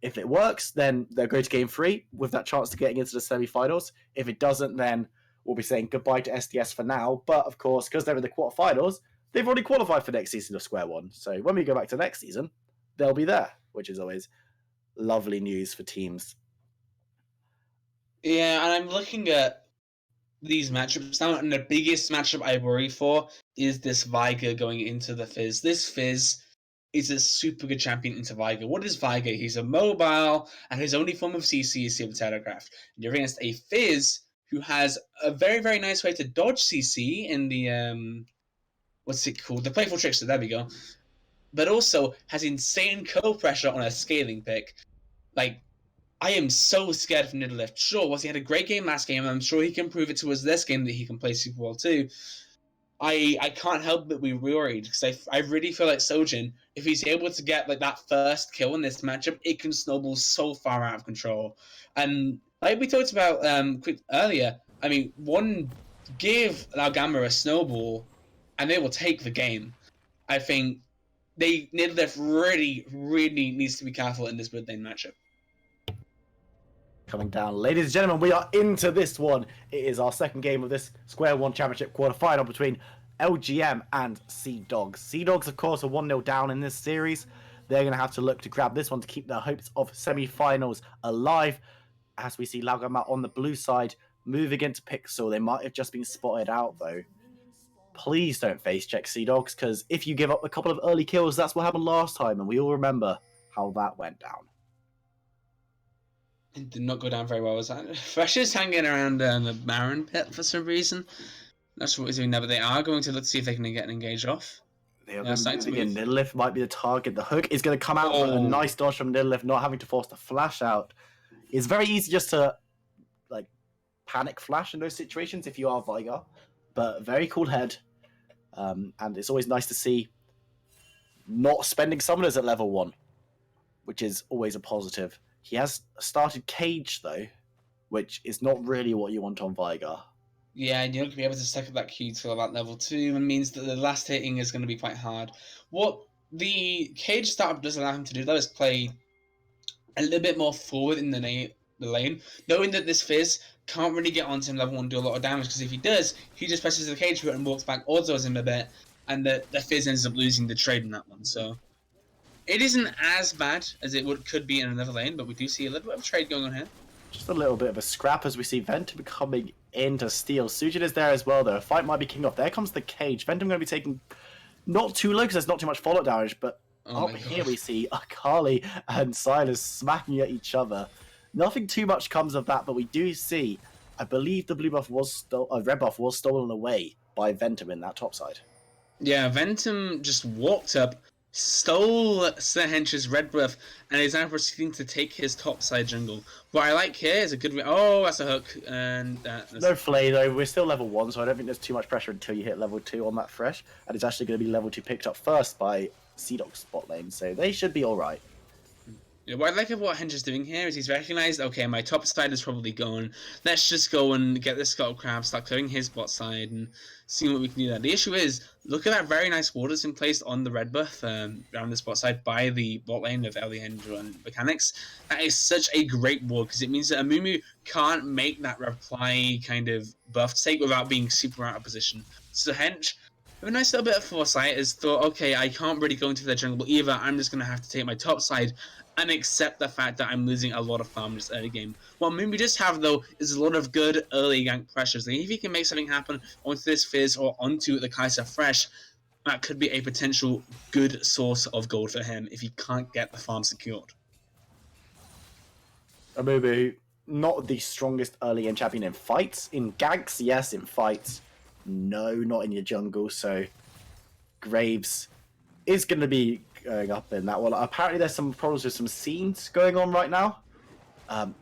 If it works, then they'll go to game 3 with that chance to getting into the semi-finals. If it doesn't, then we'll be saying goodbye to SDS for now. But of course, because they're in the quarterfinals, they've already qualified for next season of Square One. So when we go back to next season, they'll be there, which is always lovely news for teams Yeah, and I'm looking at these matchups now, and the biggest matchup I worry for is this Viger going into the Fizz. This Fizz is a super good champion into Viger. What is Viger? He's a mobile, and his only form of CC is Super Telegraph. And you're against a Fizz who has a very, very nice way to dodge CC in the what's it called? The Playful Trickster. There we go. But also has insane co pressure on a scaling pick. Like, I am so scared for Nidalee. Sure, he had a great game last game, and I'm sure he can prove it to us this game that he can play super well too. I can't help but be worried because I really feel like Sojin, if he's able to get like that first kill in this matchup, it can snowball so far out of control. And like we talked about quick earlier, I mean, give Algama a snowball, and they will take the game. I think Nidalee really, really needs to be careful in this mid lane matchup. Coming down, ladies and gentlemen, we are into this one. It is our second game of this SQ1 Championship quarterfinal between LGM and Sea Dogs. Sea Dogs, of course, are 1-0 down in this series. They're going to have to look to grab this one to keep their hopes of semi-finals alive. As we see Lagama on the blue side moving into Pixel. They might have just been spotted out, though. Please don't face check Sea Dogs, because if you give up a couple of early kills, that's what happened last time, and we all remember how that went down. It did not go down very well, was that? Fresh is hanging around the Baron pit for some reason. That's what he's doing there, but they are going to look to see if they can get an engage off. They are moving in. Nidalee might be the target. The hook is going to come out. A nice dodge from Nidalee, not having to force the flash out. It's very easy just to like panic flash in those situations if you are Viger, but very cool head. And it's always nice to see not spending summoners at level 1, which is always a positive. He has started Cage, though, which is not really what you want on Viger. Yeah, and you're not going to be able to stack up that Q till about level 2, and means that the last hitting is going to be quite hard. What the Cage startup does allow him to do, though, is play a little bit more forward in the lane, knowing that this Fizz can't really get onto him level 1 and do a lot of damage, because if he does, he just presses the Cage route and walks back, autos him a bit, and the Fizz ends up losing the trade in that one, so... It isn't as bad as it could be in another lane, but we do see a little bit of trade going on here. Just a little bit of a scrap as we see Ventum coming in to steal. Sujin is there as well, though. A fight might be kicking off. There comes the Cage. Ventum going to be taking not too low because there's not too much follow damage, but up here we see Akali and Silas smacking at each other. Nothing too much comes of that, but we do see, I believe the blue buff was red buff was stolen away by Ventum in that top side. Yeah, Ventum just walked up, stole Sir Hench's red buff, and is now proceeding to take his top side jungle. What I like here is a good... Oh, that's a hook. And no flay, though. We're still level 1, so I don't think there's too much pressure until you hit level 2 on that fresh. And it's actually going to be level 2 picked up first by Sea Dog's spot lane, so they should be alright. Yeah, what I like of what Hench is doing here is he's recognized, okay, my top side is probably gone. Let's just go and get this Scuttle Crab, start clearing his bot side, and see what we can do there. The issue is, look at that very nice ward that's been placed on the red buff around this bot side by the bot lane of Ellie Hendra and Mechanics. That is such a great ward, because it means that Amumu can't make that reply kind of buff take without being super out of position. So Hench, with a nice little bit of foresight, has thought, okay, I can't really go into their jungle either, I'm just going to have to take my top side and accept the fact that I'm losing a lot of farm this early game. What Moonby does have, though, is a lot of good early gank pressures. Like, if he can make something happen onto this Fizz or onto the Kaiser Fresh, that could be a potential good source of gold for him if he can't get the farm secured. Amumu, not the strongest early game champion in fights. In ganks, yes. In fights, no, not in your jungle. So Graves is going to be going up in that one. Apparently there's some problems with some scenes going on right now.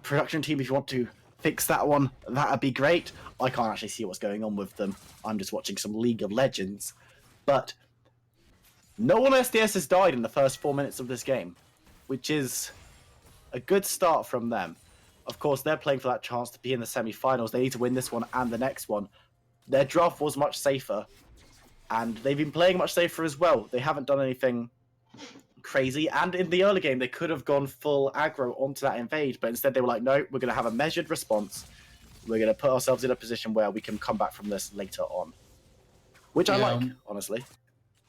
Production team, if you want to fix that one, that'd be great. I can't actually see what's going on with them. I'm just watching some League of Legends. But no one SDS has died in the first 4 minutes of this game, which is a good start from them. Of course, they're playing for that chance to be in the semi-finals. They need to win this one and the next one. Their draft was much safer, and they've been playing much safer as well. They haven't done anything crazy, and in the early game they could have gone full aggro onto that invade, but instead they were like, no, we're going to have a measured response. We're going to put ourselves in a position where we can come back from this later on, which I like, honestly.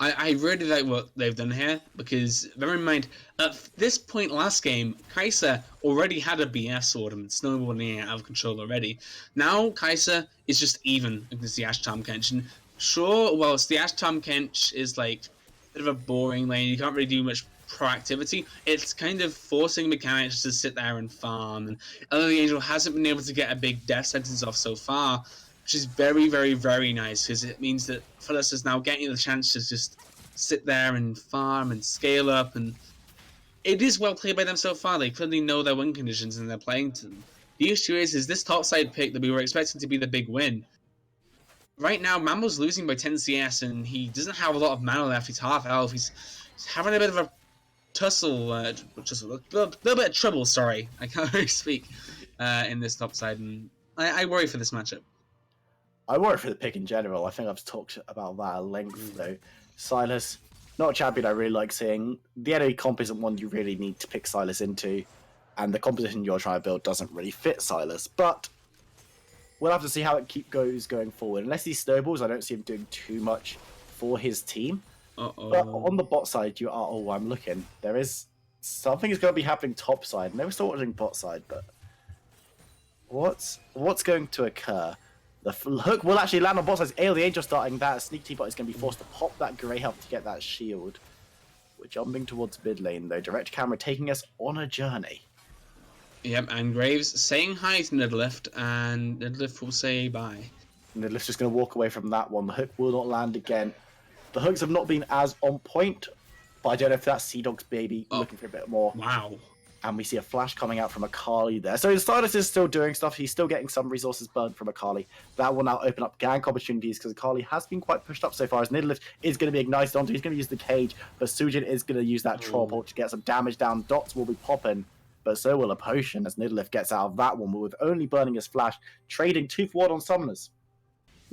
I really like what they've done here because bear in mind at this point last game, Kaiser already had a BS sword and snowballing out of control already. Now Kaiser is just even against the Ashtam Kench. And sure, whilst the Ashtam Kench is like a bit of a boring lane, you can't really do much proactivity. It's kind of forcing mechanics to sit there and farm. And although the Angel hasn't been able to get a big death sentence off so far, which is very, very, very nice because it means that Phyllis is now getting the chance to just sit there and farm and scale up. And it is well played by them so far. They clearly know their win conditions and they're playing to them. The issue is this topside pick that we were expecting to be the big win. Right now, Mambo's losing by 10 CS and he doesn't have a lot of mana left. He's half health. He's having a bit of a tussle, just a little bit of trouble. Sorry, I can't really speak in this topside, and I worry for this matchup. I worry for the pick in general. I think I've talked about that at length, though. Silas, not a champion I really like seeing. The enemy comp isn't one you really need to pick Silas into, and the composition you're trying to build doesn't really fit Silas. But we'll have to see how it goes going forward. Unless he snowballs, I don't see him doing too much for his team. Uh-oh. But on the bot side, you are. Oh, I'm looking. There is something is going to be happening top side. Never still watching bot side, but what's going to occur? The hook will actually land on bot side. Ale the Angel starting that. Sneak T-Bot is going to be forced to pop that grey health to get that shield. We're jumping towards mid lane though. Direct camera taking us on a journey. Yep, and Graves saying hi to Nidlift, and Nidlift will say bye. Nidlift's just going to walk away from that one. The hook will not land again. The hooks have not been as on point, but I don't know if that's Sea Dog's baby looking for a bit more. Wow. And we see a flash coming out from Akali there. So Silas is still doing stuff. He's still getting some resources burnt from Akali. That will now open up gank opportunities because Akali has been quite pushed up so far. As Nidlift is going to be ignited onto. He's going to use the cage, but Sujin is going to use that troll port to get some damage down. Dots will be popping, but so will a potion as Nidlift gets out of that one with only burning his flash, trading 2 for 1 on summoners.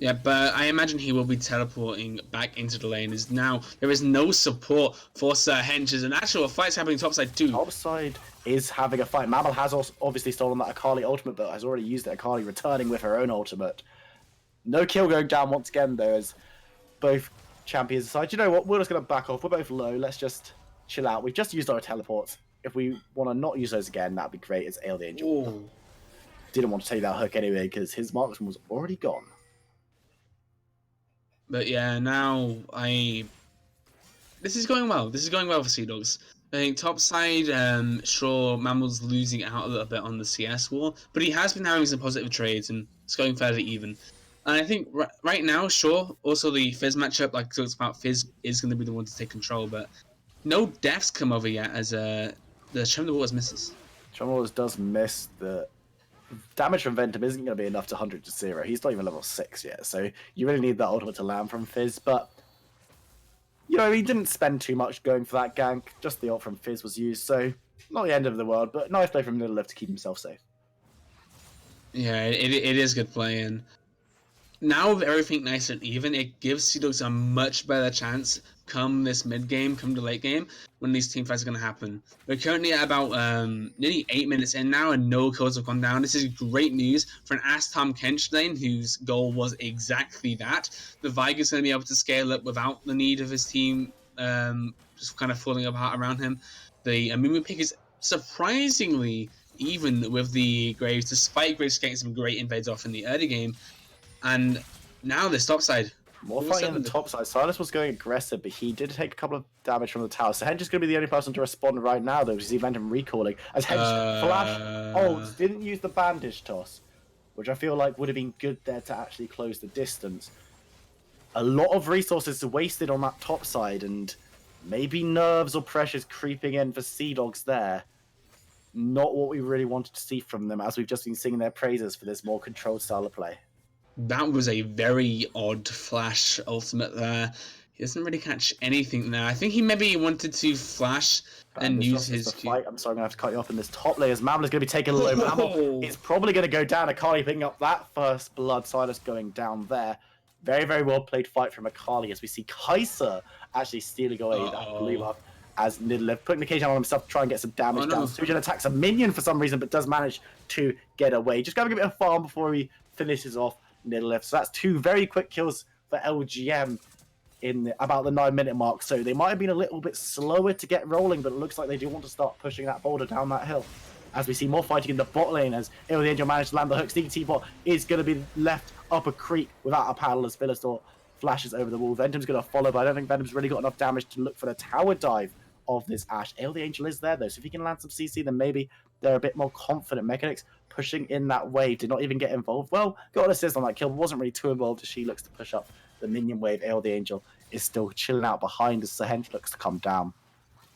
Yeah, but I imagine he will be teleporting back into the lane. As now there is no support for Sir Hench. As an actual fight's happening topside too. Topside is having a fight. Mammal has also obviously stolen that Akali ultimate, but has already used it. Akali returning with her own ultimate. No kill going down once again though, as both champions decide, you know what, we're just going to back off. We're both low. Let's just chill out. We've just used our teleports. If we want to not use those again, that'd be great. It's Ale the Angel. Ooh. Didn't want to take that hook anyway because his marksman was already gone. But yeah, now this is going well. This is going well for Sea Dogs. I think topside, sure, Mammal's losing out a little bit on the CS war, but he has been having some positive trades and it's going fairly even. And I think right now, sure, also the Fizz matchup, like I talked about, Fizz is going to be the one to take control, but no deaths come over yet as the Chamber of Waters misses. Chamber of Waters does miss. The damage from Ventum isn't going to be enough to 100 to 0. He's not even level 6 yet, so you really need that ultimate to land from Fizz, but you know, he didn't spend too much going for that gank. Just the ult from Fizz was used, so not the end of the world, but nice play from Nidlift to keep himself safe. Yeah, it is good play, and now with everything nice and even, it gives Sea Dogs a much better chance come this mid game, come the late game, when these team fights are going to happen. We're currently at about nearly 8 minutes in now, and no kills have gone down. This is great news for an Astom Kench lane, whose goal was exactly that. The Viger's going to be able to scale up without the need of his team just kind of falling apart around him. The Amumu pick is surprisingly even with the Graves, despite Graves getting some great invades off in the early game. And now this topside. More fighting on the top side. Silas was going aggressive, but he did take a couple of damage from the tower. So Hench is going to be the only person to respond right now, though, because he went him recalling. As Hench flash didn't use the bandage toss, which I feel like would have been good there to actually close the distance. A lot of resources wasted on that top side, and maybe nerves or pressures creeping in for Sea Dogs there. Not what we really wanted to see from them, as we've just been singing their praises for this more controlled style of play. That was a very odd flash ultimate there. He doesn't really catch anything there. I think he maybe wanted to flash and use his fight. I'm sorry, I'm going to have to cut you off in this top layers. Mamla's going to be taken low. Mamla is probably going to go down. Akali picking up that first blood. Silas going down there. Very, very well played fight from Akali as we see Kaiser actually stealing away that blue buff as Nidlift putting the cage on himself to try and get some damage down. Sujin attacks a minion for some reason, but does manage to get away. Just going to give it a farm before he finishes off Nidlift. So that's 2 very quick kills for LGM. in about the 9-minute mark, so they might have been a little bit slower to get rolling, but it looks like they do want to start pushing that boulder down that hill. As we see more fighting in the bot lane, as the Angel managed to land the hook, DT bot is going to be left up a creek without a paddle as Philistore flashes over the wall. Ventum's going to follow, but I don't think Ventum's really got enough damage to look for the tower dive of this Ashe. The Angel is there though, so if he can land some CC, then maybe they're a bit more confident. Mechanics pushing in that wave, did not even get involved. Well, got an assist on that kill, but wasn't really too involved as she looks to push up the minion wave. The Angel is still chilling out behind as Sahent looks to come down.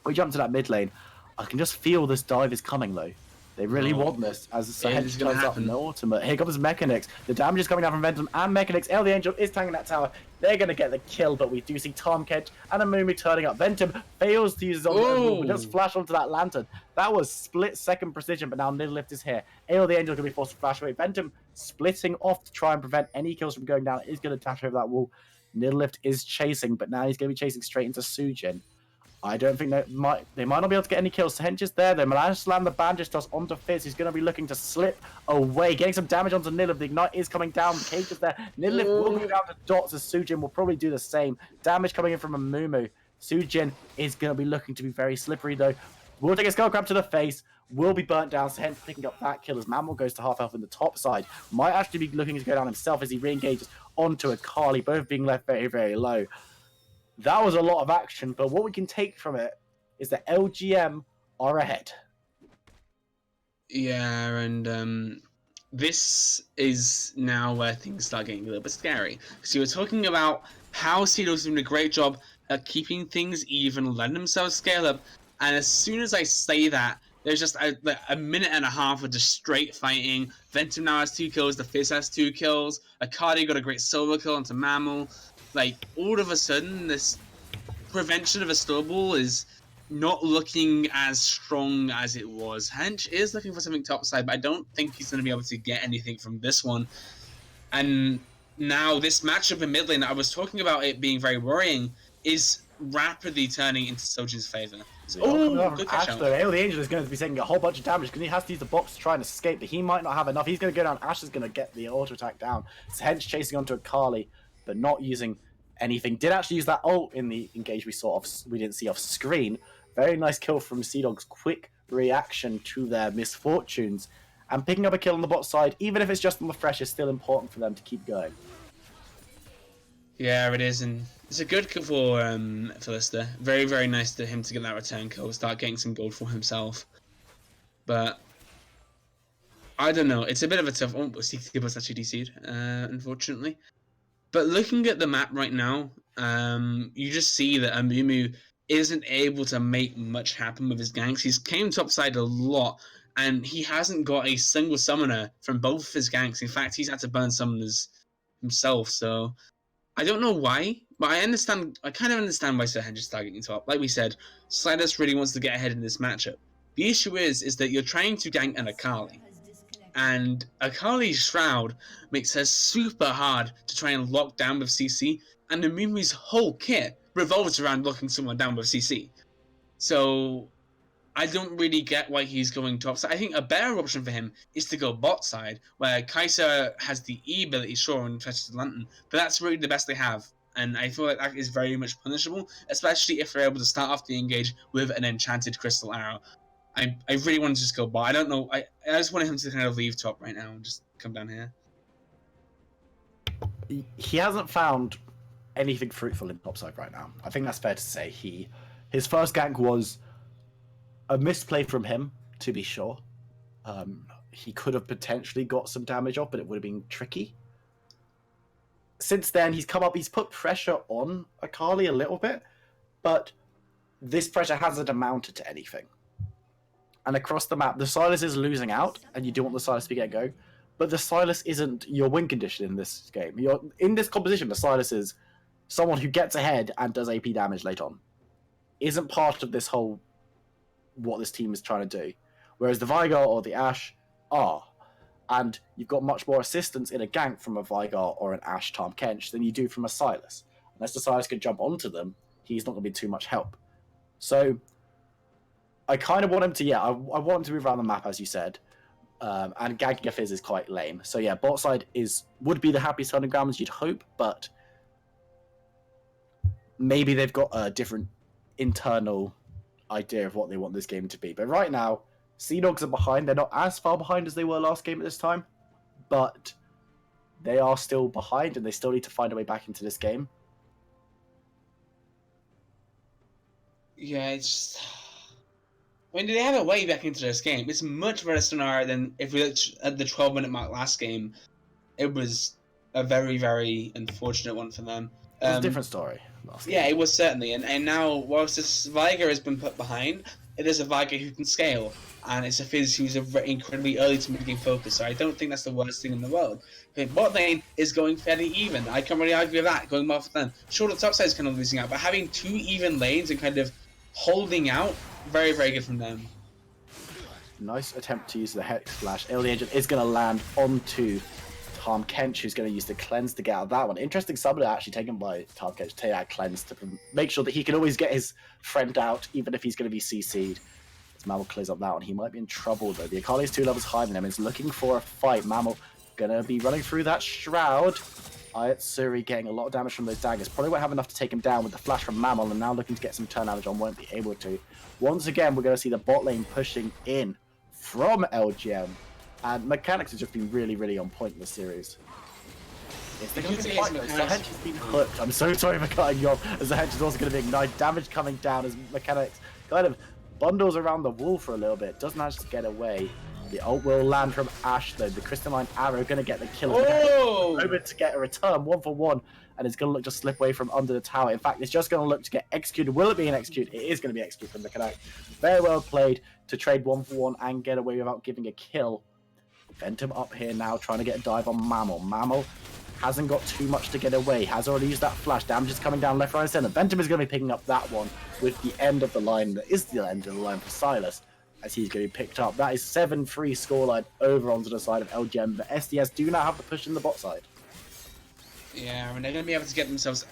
We jump to that mid lane. I can just feel this dive is coming though. They really want this as Sahent turns up in the ultimate. Here comes Mechanics. The damage is coming down from Ventum and Mechanics. The Angel is tanking that tower. They're going to get the kill, but we do see Tom Kench and Amumi turning up. Ventum fails to use his ultimate, but just flash onto that lantern. That was split-second precision, but now Nidlift is here. The Angel can be forced to flash away. Ventum splitting off to try and prevent any kills from going down. Is going to dash over that wall. Nidlift is chasing, but now he's going to be chasing straight into Sujin. I don't think they might not be able to get any kills. Hench is there. They managed to land the bandage toss onto Fizz. He's going to be looking to slip away, getting some damage onto Nidlift. The Ignite is coming down. The cage is there. Nidlift will go down to dots as Sujin will probably do the same. Damage coming in from Amumu. Sujin is going to be looking to be very slippery though. Will take a skull crab to the face. Will be burnt down. So Hench picking up that kill as Mammal goes to half health in the top side. Might actually be looking to go down himself as he re-engages onto Akali, both being left very, very low. That was a lot of action, but what we can take from it is that LGM are ahead. Yeah, and this is now where things start getting a little bit scary. So you were talking about how Cedo's doing a great job at keeping things even, letting themselves scale up, and as soon as I say that, there's just a minute and a half of just straight fighting. Ventum now has 2 kills, the Fizz has 2 kills, Akali got a great solo kill onto Mammal. Like, all of a sudden, this prevention of a snowball is not looking as strong as it was. Hench is looking for something topside, but I don't think he's going to be able to get anything from this one. And now this matchup in mid lane that I was talking about it being very worrying is rapidly turning into Sojin's favor. So, good catch out. The Angel is going to be taking a whole bunch of damage because he has to use the box to try and escape, but he might not have enough. He's going to go down. Ashe is going to get the auto attack down. So Hench chasing onto Akali, but not using anything. Did actually use that ult in the engage we didn't see off screen. Very nice kill from Sea Dog's quick reaction to their misfortunes. And picking up a kill on the bot side, even if it's just on the fresh, is still important for them to keep going. Yeah, it is, and it's a good kill for Philister. Very, very nice to him to get that return kill, start getting some gold for himself. But I don't know, it's a bit of a tough one. CT was actually DC'd, unfortunately. But looking at the map right now, you just see that Amumu isn't able to make much happen with his ganks. He's came topside a lot, and he hasn't got a single summoner from both of his ganks. In fact, he's had to burn summoners himself, so I don't know why, but I kind of understand why Sir Henry's targeting top. Like we said, Slidus really wants to get ahead in this matchup. The issue is that you're trying to gank an Akali. And Akali's Shroud makes her super hard to try and lock down with CC, and Amumu's whole kit revolves around locking someone down with CC. So I don't really get why he's going top side. I think a better option for him is to go bot side, where Kai'Sa has the E ability, sure, and fetches the Lantern, but that's really the best they have. And I feel like that is very much punishable, especially if they're able to start off the engage with an enchanted crystal arrow. I really want to just go bot. I don't know. I just wanted him to kind of leave top right now and just come down here. He hasn't found anything fruitful in topside right now. I think that's fair to say. His first gank was a misplay from him, to be sure. He could have potentially got some damage off, but it would have been tricky. Since then, he's come up, he's put pressure on Akali a little bit, but this pressure hasn't amounted to anything. And across the map, the Sylas is losing out, and you do want the Sylas to get go, but the Sylas isn't your win condition in this game. In this composition, the Sylas is someone who gets ahead and does AP damage late on. Isn't part of this whole what this team is trying to do. Whereas the Veigar or the Ashe are. And you've got much more assistance in a gank from a Veigar or an Ashe Tahm Kench than you do from a Sylas. Unless the Sylas can jump onto them, he's not going to be too much help. So I kind of want him to, I want him to move around the map, as you said. And ganking a Fizz is quite lame. So yeah, bot side would be the happiest hunting grounds, you'd hope, but maybe they've got a different internal idea of what they want this game to be. But right now, Sea Dogs are behind. They're not as far behind as they were last game at this time, but they are still behind, and they still need to find a way back into this game. Yeah, it's just... I mean, they have a way back into this game. It's much better scenario than if we looked at the 12-minute mark last game. It was a very, very unfortunate one for them. It was a different story last game. Yeah, it was certainly. And now, whilst this Viger has been put behind, it is a Viger who can scale. And it's a Fizz who's incredibly early to mid-game focus, so I don't think that's the worst thing in the world. Okay, bot lane is going fairly even. I can't really argue with that, going well for them. Sure, the top side is kind of losing out, but having 2 even lanes and kind of holding out, very, very good from them. Nice attempt to use the Hex Flash. Engine is going to land onto Tom Kench, who's going to use the Cleanse to get out of that one. Interesting summon actually taken by Tom Kench to take out Cleanse to make sure that he can always get his friend out, even if he's going to be CC'd. As Mammal clears up that one, he might be in trouble though. The Akali is 2 levels higher than him. He's looking for a fight. Mammal going to be running through that Shroud. Suri getting a lot of damage from those daggers. Probably won't have enough to take him down with the flash from Mammal, and now looking to get some turn damage on, won't be able to. Once again, we're going to see the bot lane pushing in from LGM, and mechanics has just been really, really on point in the series. Zahedge has been hooked. I'm so sorry for cutting you off. Zahedge is also going to be ignited. Damage coming down as mechanics kind of bundles around the wall for a little bit. Doesn't manage to get away. The ult will land from Ashe though. The crystalline arrow going to get the kill. Oh! Moment to get a return 1-for-1, and it's going to look to slip away from under the tower. In fact, it's just going to look to get executed. Will it be an execute? It is going to be executed from the Connect. Very well played to trade 1-for-1 and get away without giving a kill. Ventum up here now, trying to get a dive on Mammal. Mammal hasn't got too much to get away. Has already used that flash. Damage is coming down left, right, and center. Ventum is going to be picking up that one with the end of the line. That is the end of the line for Silas, as he's going to be picked up. That is 7-3 scoreline over onto the side of LGM. But SDS do not have the push in the bot side. Yeah, I mean, they're going to be able to get themselves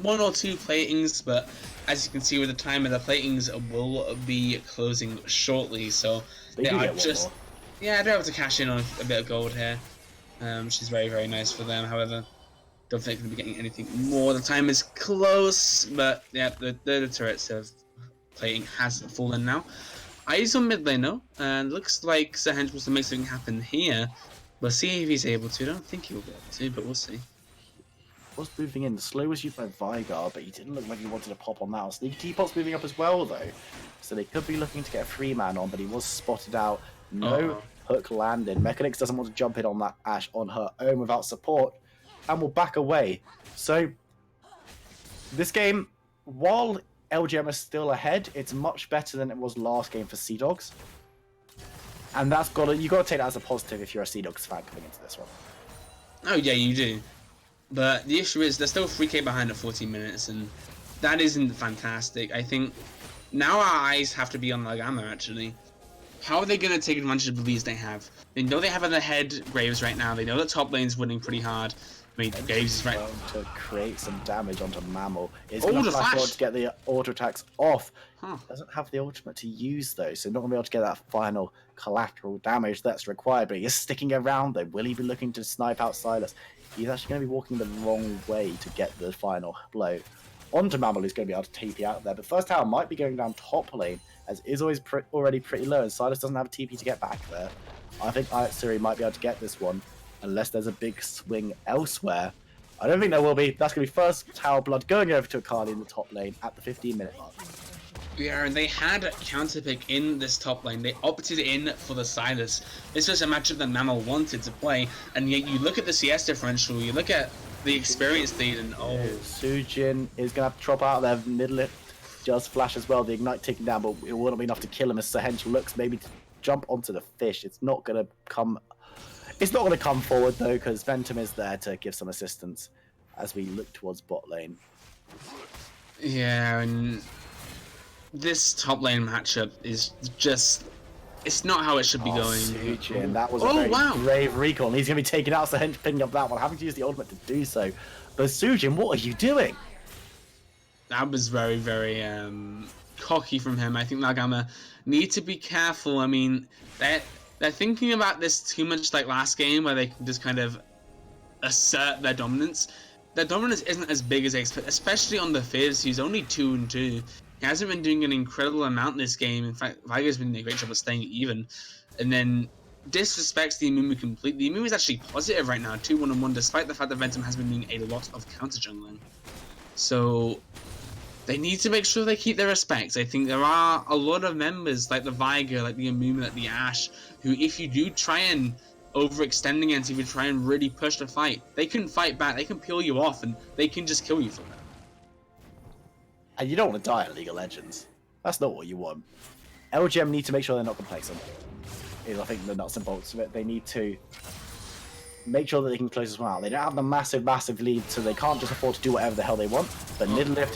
1 or 2 platings, but as you can see with the time of the platings will be closing shortly, so they are just... Yeah, they're able to cash in on a bit of gold here, which is very, very nice for them. However, don't think they're going to be getting anything more. The time is close, but yeah, the turrets of plating has fallen now. Eyes on mid lane though, and looks like Zahedge wants to make something happen here. We'll see if he's able to. I don't think he'll be able to, but we'll see. Was moving in. The slow was used by Vigar, but he didn't look like he wanted to pop on that. Sneaky Teapot's moving up as well though, so they could be looking to get a 3-man on, but he was spotted out. No hook landed. Mechanics doesn't want to jump in on that Ashe on her own without support, and will back away. So this game, while LGM is still ahead, it's much better than it was last game for Sea Dogs, and that's you got to take that as a positive if you're a Sea Dogs fan coming into this one. Oh yeah, you do. But the issue is they're still 3k behind at 14 minutes, and that isn't fantastic. I think now our eyes have to be on Lagama actually. How are they going to take advantage of the leads they have? They know they have in the head Graves right now. They know that top lane's winning pretty hard. I mean, Graves is right to create some damage onto Mammal. It's going to flash forward to get the auto attacks off. Doesn't have the ultimate to use though, so not going to be able to get that final collateral damage that's required. But he is sticking around though. Will he be looking to snipe out Silas? He's actually going to be walking the wrong way to get the final blow. Onto Mammal, who's going to be able to TP out there. But first tower might be going down top lane, as is always already pretty low, and Silas doesn't have a TP to get back there. I think Suri might be able to get this one, unless there's a big swing elsewhere. I don't think there will be. That's going to be first tower blood going over to Akali in the top lane at the 15-minute mark. Yeah, and they had a counter pick in this top lane. They opted in for the Silas. This was a matchup that Mammal wanted to play, and yet you look at the CS differential, you look at the experience lead, and Sujin is going to have to drop out there middle it. Just flash as well, the ignite ticking down, but it wouldn't be enough to kill him as Zahedge looks maybe to jump onto the fish. It's not going to come forward though, because Ventum is there to give some assistance as we look towards bot lane. Yeah, and this top lane matchup is just, it's not how it should be going. Sujin, that was a very brave recall, and he's going to be taken out, Zahedge picking up that one, having to use the ultimate to do so. But Sujin, what are you doing? That was very, very cocky from him. I think Nagama need to be careful. I mean, they're thinking about this too much like last game, where they can just kind of assert their dominance. their dominance isn't as big as they expect, especially on the Fizz, who's only 2-2. He hasn't been doing an incredible amount this game. In fact, Vigo's been doing a great job of staying even. And then disrespects the Amumu completely. The Amumu is actually positive right now, 2-1-1, despite the fact that Ventum has been doing a lot of counter jungling. So they need to make sure they keep their respect. I think there are a lot of members like the Viger, like the Amumu, like the Ashe, who if you do try and overextend against you, if you try and really push the fight, they can fight back, they can peel you off, and they can just kill you for that. And you don't want to die at League of Legends. That's not what you want. LGM need to make sure they're not complacent. Is I think the nuts and bolts of it. They need to make sure that they can close this one out. They don't have the massive lead, so they can't just afford to do whatever the hell they want. But Nidavellir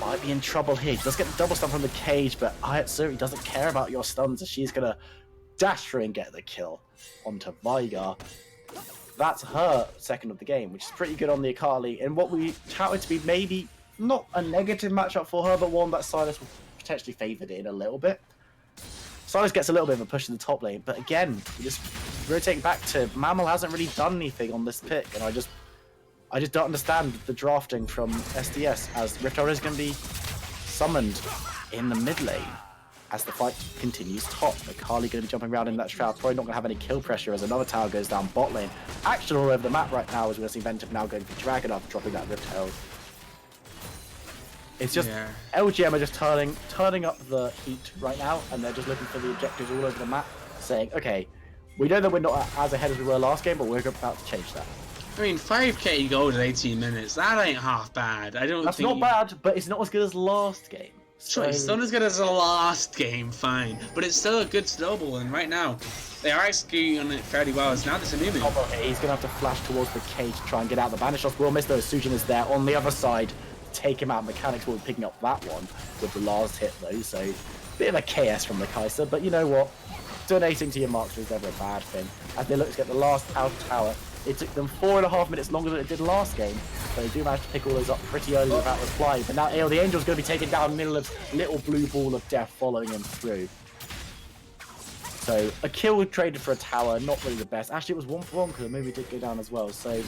might be in trouble here. He does get the double stun from the cage, but Ayatsuri doesn't care about your stuns, as she's going to dash through and get the kill onto Vigar. That's her second of the game, which is pretty good on the Akali, and what we touted to be maybe not a negative matchup for her, but one that Sylas will potentially favoured in a little bit. Sylas gets a little bit of a push in the top lane, but again, just rotating back to Mammal hasn't really done anything on this pick, and I just don't understand the drafting from SDS, as Rift Herald is going to be summoned in the mid lane as the fight continues top. Akali going to be jumping around in that shroud, probably not going to have any kill pressure as another tower goes down bot lane. Action all over the map right now as we're seeing Ventum now going for Dragon after dropping that Rift Herald. It's just, LGM are just turning up the heat right now, and they're just looking for the objectives all over the map, saying, okay, we know that we're not as ahead as we were last game, but we're about to change that. I mean, 5k gold in 18 minutes, that ain't half bad. That's not bad, but it's not as good as last game. Sure, it's not as good as the last game, fine. But it's still a good snowball, and right now, they are executing on it fairly well. It's now this Amumu. He's going to have to flash towards the cage to try and get out. The banish shots will miss, though. Sujin is there on the other side. Take him out. Mechanics will be picking up that one with the last hit, though. So, bit of a KS from the Kai'Sa, but you know what? Donating to your marksman is never a bad thing. As they look to get the last out tower, it took them 4.5 minutes longer than it did last game, but they do manage to pick all those up pretty early without reply. But now the Angel's going to be taken down in the middle of little blue ball of death following him through. So a kill traded for a tower, not really the best. Actually, it was 1-for-1 because the movie did go down as well. So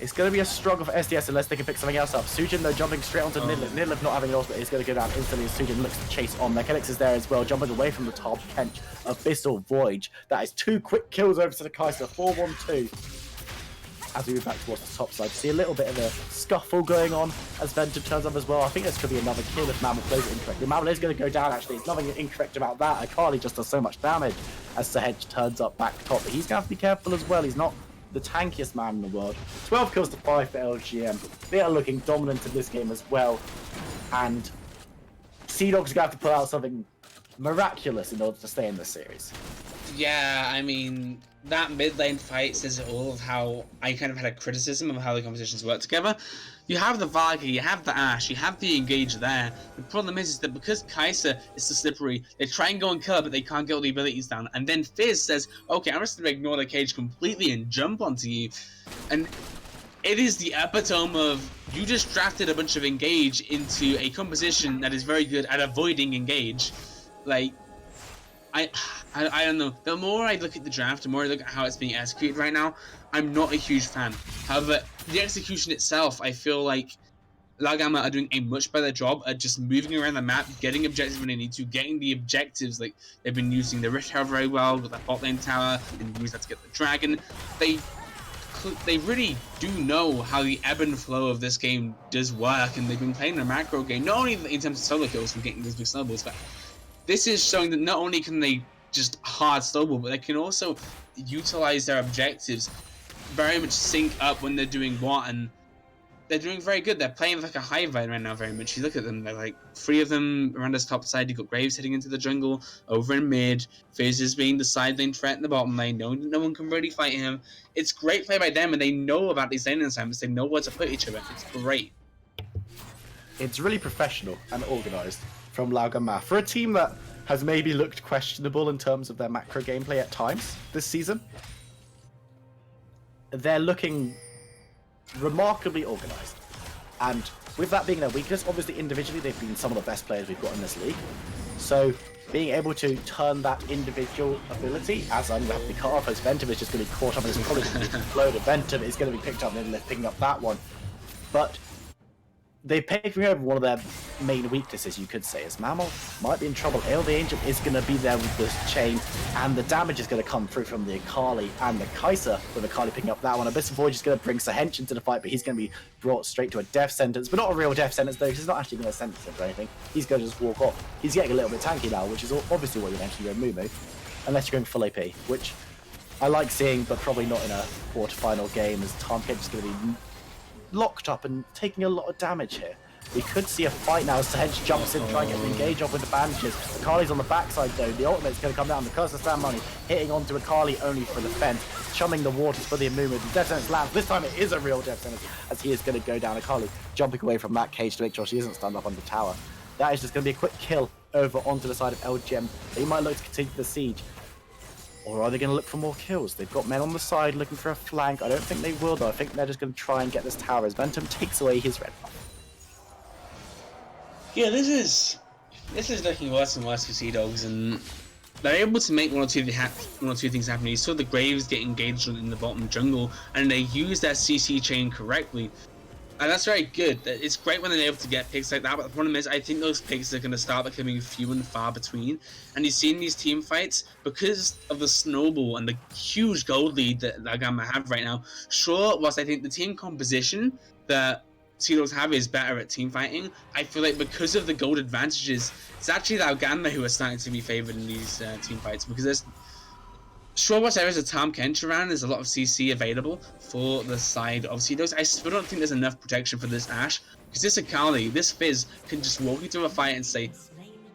it's going to be a struggle for SDS unless they can pick something else up. Sujin, though, jumping straight onto Nidavellir. Nidavellir not having an ultimate, he's going to go down instantly as Sujin looks to chase on. Mechanics is there as well, jumping away from the top bench. Abyssal Void. That is 2 quick kills over to the Kai'Sa. 4-1-2. As we move back towards the top side, see a little bit of a scuffle going on as Ventum turns up as well. I think this could be another kill if Mammal plays it incorrectly. Mammal is going to go down, actually. There's nothing incorrect about that. Akali just does so much damage as Sahej turns up back top. But he's going to have to be careful as well. He's not the tankiest man in the world. 12 kills to 5 for LGM. They are looking dominant in this game as well. And Sea Dog's going to have to put out something miraculous in order to stay in this series. Yeah, I mean, that mid lane fight says it all of how I kind of had a criticism of how the competitions work together. You have the Viger, you have the Ashe, you have the Engage there. The problem is that because Kai'Sa is so slippery, they try and go and kill her, but they can't get all the abilities down. And then Fizz says, okay, I'm just going to ignore the cage completely and jump onto you. And it is the epitome of, you just drafted a bunch of Engage into a composition that is very good at avoiding Engage. Like, I don't know. The more I look at the draft, the more I look at how it's being executed right now, I'm not a huge fan. However, the execution itself, I feel like LGM are doing a much better job at just moving around the map, getting objectives when they need to, getting the objectives. Like, they've been using the Rift Herald very well with that bot lane tower, and use that to get the dragon. They really do know how the ebb and flow of this game does work, and they've been playing a macro game, not only in terms of solo kills from getting these big snowballs, but this is showing that not only can they just hard snowball, but they can also utilize their objectives very much sync up when they're doing what, and they're doing very good. They're playing like a hive right now very much. You look at them, they're like 3 of them around this top side. You've got Graves heading into the jungle, over in mid, Fizz is being the side lane threat in the bottom lane. No one can really fight him. It's great play by them, and they know about these lane assignments. They know where to put each other. It's great. It's really professional and organised from LGM for a team that has maybe looked questionable in terms of their macro gameplay at times this season. They're looking remarkably organised. And with that being their weakness, obviously individually they've been some of the best players we've got in this league. So being able to turn that individual ability, as I'm going to have to be cut off, as Ventum is just going to be caught up and it's probably going to be exploded. Ventum is going to be picked up and they're picking up that one. But they picking over one of their main weaknesses, you could say, is Mammal might be in trouble. Ale the Angel is going to be there with this chain, and the damage is going to come through from the Akali and the Kai'Sa, with Akali picking up that one. Abyss of Void is going to bring Sahench into the fight, but he's going to be brought straight to a death sentence, but not a real death sentence though, because he's not actually going to sentence him or anything. He's going to just walk off. He's getting a little bit tanky now, which is obviously what you eventually go Mumu, unless you're going full AP, which I like seeing, but probably not in a quarterfinal game, as Tanked is going to be locked up and taking a lot of damage here. We could see a fight now as Sahench jumps in, trying to get the engage off with the bandages. Akali's on the backside though. The ultimate's going to come down. The Curse of Sand Money hitting onto Akali only for the fence, chumming the waters for the Amumu. The death sentence lands. This time it is a real death sentence, as he is going to go down. Akali jumping away from that cage to make sure she isn't stunned up on the tower. That is just going to be a quick kill over onto the side of LGM. They might look to continue the siege. Or are they going to look for more kills? They've got men on the side looking for a flank. I don't think they will though. I think they're just going to try and get this tower as Ventum takes away his red buff. Yeah, this is looking worse and worse for Sea Dogs, and they're able to make one or two things happen. You saw the Graves get engaged in the bottom jungle, and they use their CC chain correctly. And that's very good. It's great when they're able to get picks like that, but the problem is I think those picks are going to start becoming few and far between. And you've seen these team fights, because of the snowball and the huge gold lead that Gamma have right now. Sure, whilst I think the team composition that Sea Dogs have is better at team fighting, I feel like because of the gold advantages, it's actually the Gamma who are starting to be favoured in these team fights, because there's sure, what areas of Tom Kench around, there's a lot of CC available for the side of Sea Dogs. I still don't think there's enough protection for this Ashe, because this Akali, this Fizz, can just walk into a fight and say,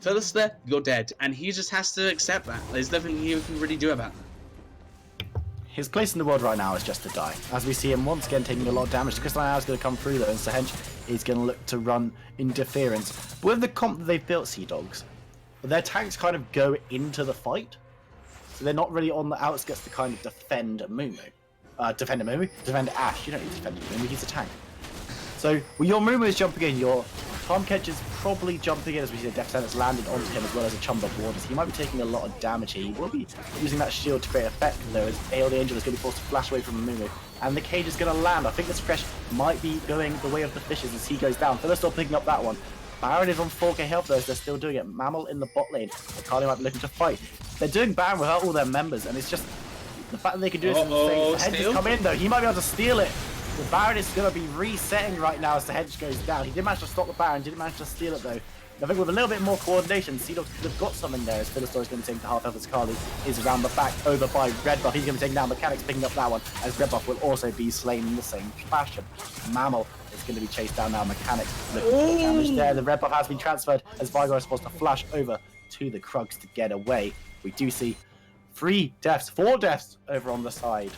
Philister, you're dead, and he just has to accept that. There's nothing he can really do about that. His place in the world right now is just to die. As we see him once again taking a lot of damage, the Crystal Eye is going to come through though, and Sahench is going to look to run interference. But with the comp that they've built, Sea Dogs, their tanks kind of go into the fight. So they're not really on the outskirts to kind of defend Mumu. Defend Ashe. You don't need to defend Mumu, he's a tank. So when your Mumu is jumping in, your Tom Kedge is probably jumping in, as we see the Death Sentence landed onto him, as well as a chummed up waters. He might be taking a lot of damage here. He will be using that shield to create effect though, as Ale the Angel is going to be forced to flash away from Mumu. And the cage is going to land. I think this Fresh might be going the way of the fishes as he goes down. Phil's still picking up that one. Baron is on 4k health though, as they're still doing it. Mammal in the bot lane. Akali might be looking to fight. They're doing Baron without all their members, and it's just the fact that they can do this is insane. The Hedge has come in though. He might be able to steal it. The Baron is going to be resetting right now as the Hedge goes down. He did manage to stop the Baron, didn't manage to steal it though. I think with a little bit more coordination, Sea Dogs could have got something there, as Philostor is going to take the half health as Akali is around the back over by Red Buff. He's going to be taking down Mechanics, picking up that one, as Red Buff will also be slain in the same fashion. Mammal is going to be chased down now. Mechanics looking for damage there. The Red Buff has been transferred as Vigor is supposed to flash over to the Krugs to get away. We do see 4 deaths over on the side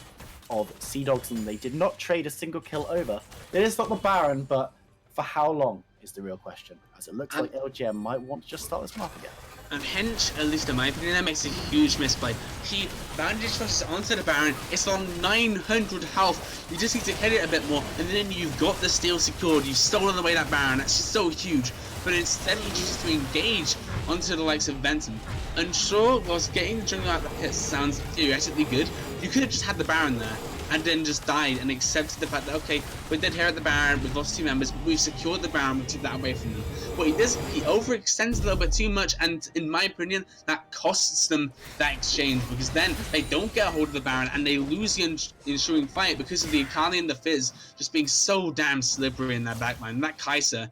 of Sea Dogs, and they did not trade a single kill over. They did stop the Baron, but for how long is the real question, as it looks like LGM might want to just start this map again. And Hench, at least in my opinion, that makes a huge misplay. He bandage rushes onto the Baron, it's on 900 health, you just need to hit it a bit more, and then you've got the steal secured, you've stolen away that Baron, that's just so huge. But instead he chooses to engage onto the likes of Benton. And sure, whilst getting the jungle out of the pit sounds theoretically good, you could have just had the Baron there and then just died and accepted the fact that, okay, we're dead here at the Baron, we've lost 2 members, we've secured the Baron, we took that away from them. What he does, he overextends a little bit too much, and in my opinion, that costs them that exchange, because then they don't get a hold of the Baron and they lose the ensuing fight because of the Akali and the Fizz just being so damn slippery in their backline. That Kai'Sa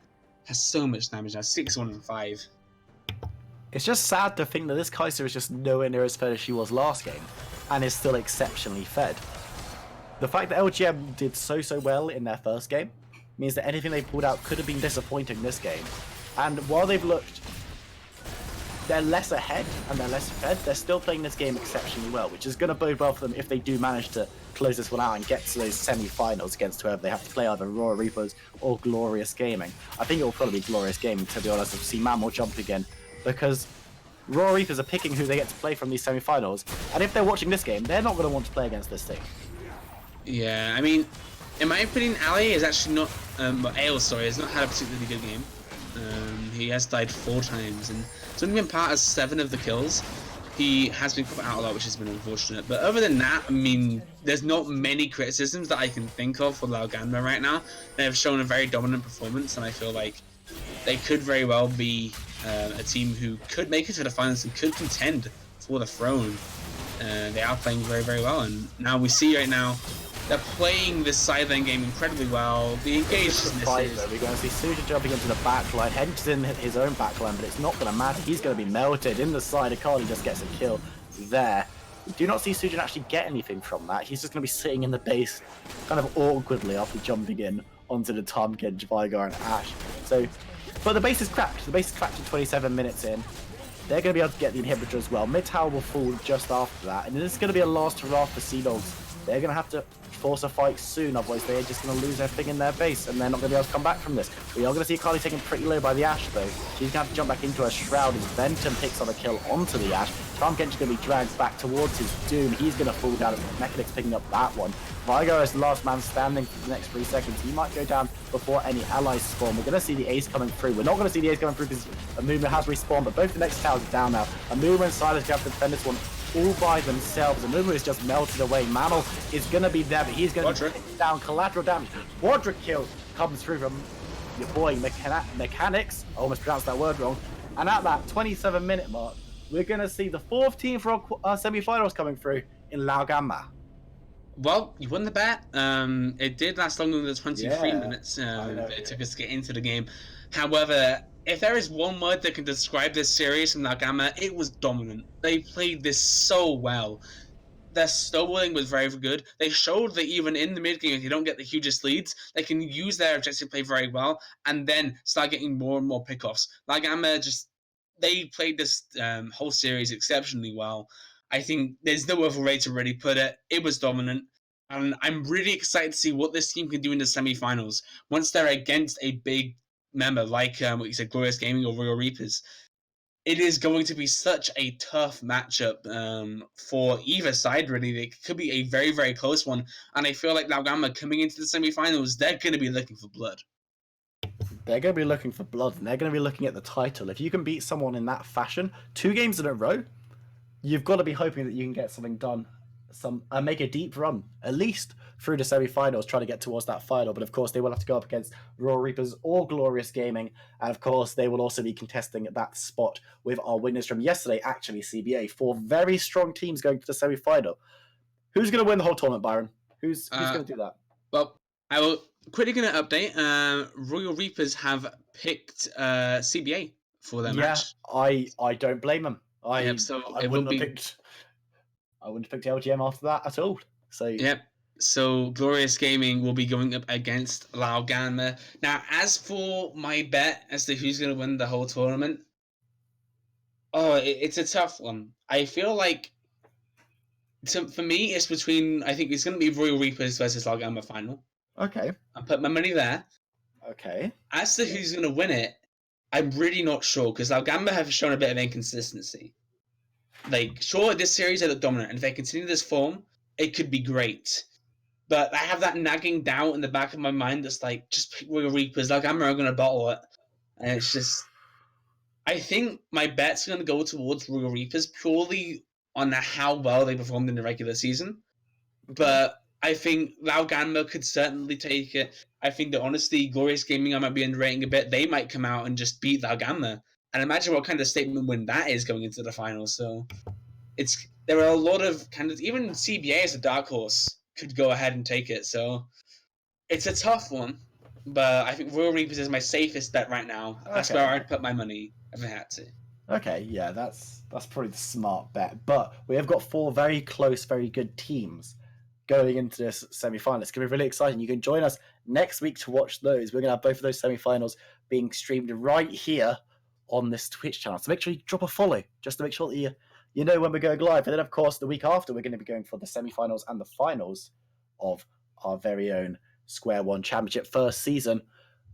has so much damage now, 6-1 and 5. It's just sad to think that this Kai'Sa is just nowhere near as fed as she was last game, and is still exceptionally fed. The fact that LGM did so well in their first game means that anything they pulled out could have been disappointing this game. And while they've looked, they're less ahead and they're less fed, they're still playing this game exceptionally well, which is going to bode well for them if they do manage to close this one out and get to those semi-finals against whoever they have to play, either Aurora Reapers or Glorious Gaming. I think it will probably be Glorious Gaming, to be honest, to see Mammal jump again, because Aurora Reapers are picking who they get to play from these semi-finals, and if they're watching this game, they're not going to want to play against this team. Yeah, I mean, in my opinion, Ali is actually not, Ale, sorry, has not had a particularly good game. He has died 4 times, and he's only been part of 7 of the kills. He has been put out a lot, which has been unfortunate. But other than that, I mean, there's not many criticisms that I can think of for Laoganma right now. They have shown a very dominant performance, and I feel like they could very well be a team who could make it to the finals and could contend for the throne. They are playing very, very well, and now we see right now they're playing this side lane game incredibly well. The engaged We're going to see Suja jumping into the backline. Hench's in his own backline, but it's not going to matter. He's going to be melted in the side. Akali just gets a kill there. We do not see Sujin actually get anything from that. He's just going to be sitting in the base kind of awkwardly after jumping in onto the Tahm-Kench, Vigar, and Ashe. So, but the base is cracked. The base is cracked at 27 minutes in. They're going to be able to get the inhibitor as well. Mid tower will fall just after that. And this is going to be a last hurrah for Sea Dogs. They're going to have to force a fight soon, otherwise they're just going to lose everything in their base, and they're not going to be able to come back from this. We are going to see Akali taken pretty low by the Ashe, though. She's going to have to jump back into her Shroud as Ventum picks up a kill onto the Ashe. Tahm-Kench is going to be dragged back towards his doom. He's going to fall down. Mechanics picking up that one. Vigar is the last man standing for the next 3 seconds. He might go down before any allies spawn. We're going to see the Ace coming through. We're not going to see the Ace coming through because Amuma has respawned, but both the next towers are down now. Amuma and Silas have to defend this one all by themselves. Amuma is just melted away. Mammal is going to be there, but he's going to take down collateral damage. Quadra kill comes through from your boy Mechanics. I almost pronounced that word wrong. And at that 27-minute mark, we're going to see the 4th team for our semi-finals coming through in Laoganma. Well, you won the bet. It did last longer than the 23 minutes. It took us to get into the game. However, if there is one word that can describe this series from Laoganma, it was dominant. They played this so well. Their snowballing was very, very good. They showed that even in the mid game, if they don't get the hugest leads, they can use their objective play very well and then start getting more and more pickoffs. Laoganma they played this whole series exceptionally well. I think there's no other way to really put it. It was dominant. And I'm really excited to see what this team can do in the semi-finals once they're against a big member like what you said, Glorious Gaming or Royal Reapers. It is going to be such a tough matchup for either side, really. It could be a very, very close one. And I feel like Laoganma coming into the semi-finals, they're going to be looking for blood. They're going to be looking for blood, and they're going to be looking at the title. If you can beat someone in that fashion, 2 games in a row, you've got to be hoping that you can get something done, make a deep run, at least through the semi-finals, trying to get towards that final. But of course, they will have to go up against Royal Reapers or Glorious Gaming, and of course, they will also be contesting that spot with our winners from yesterday, actually CBA. 4 very strong teams going to the semi-final. Who's going to win the whole tournament, Byron? Who's going to do that? Well, I will quickly going to update. Royal Reapers have picked CBA for their match. I don't blame them. I wouldn't have picked LGM after that at all. So So Glorious Gaming will be going up against Laoganma. Now, as for my bet as to who's going to win the whole tournament, it's a tough one. I feel like for me, it's between. I think it's going to be Royal Reapers versus Laoganma final. Okay. I put my money there. Okay. As to who's going to win it, I'm really not sure because Laoganma have shown a bit of inconsistency. Like, sure, this series they look dominant, and if they continue this form, it could be great. But I have that nagging doubt in the back of my mind that's like, just pick Royal Reapers. Laoganma are going to bottle it. And it's just, I think my bet's going to go towards Royal Reapers purely on how well they performed in the regular season. Okay. But I think Laoganma could certainly take it. I think that honestly, Glorious Gaming I might be underrating a bit. They might come out and just beat Laoganma. And imagine what kind of statement win that is going into the finals. So there are a lot of even CBA as a dark horse could go ahead and take it. So it's a tough one, but I think Royal Reapers is my safest bet right now. That's where I'd put my money if I had to. Okay, yeah, that's probably the smart bet. But we have got 4 very close, very good teams going into this semi-final. It's going to be really exciting. You can join us next week to watch those. We're going to have both of those semi-finals being streamed right here on this Twitch channel. So make sure you drop a follow just to make sure that you know when we're going live. And then, of course, the week after, we're going to be going for the semi-finals and the finals of our very own Square One Championship first season.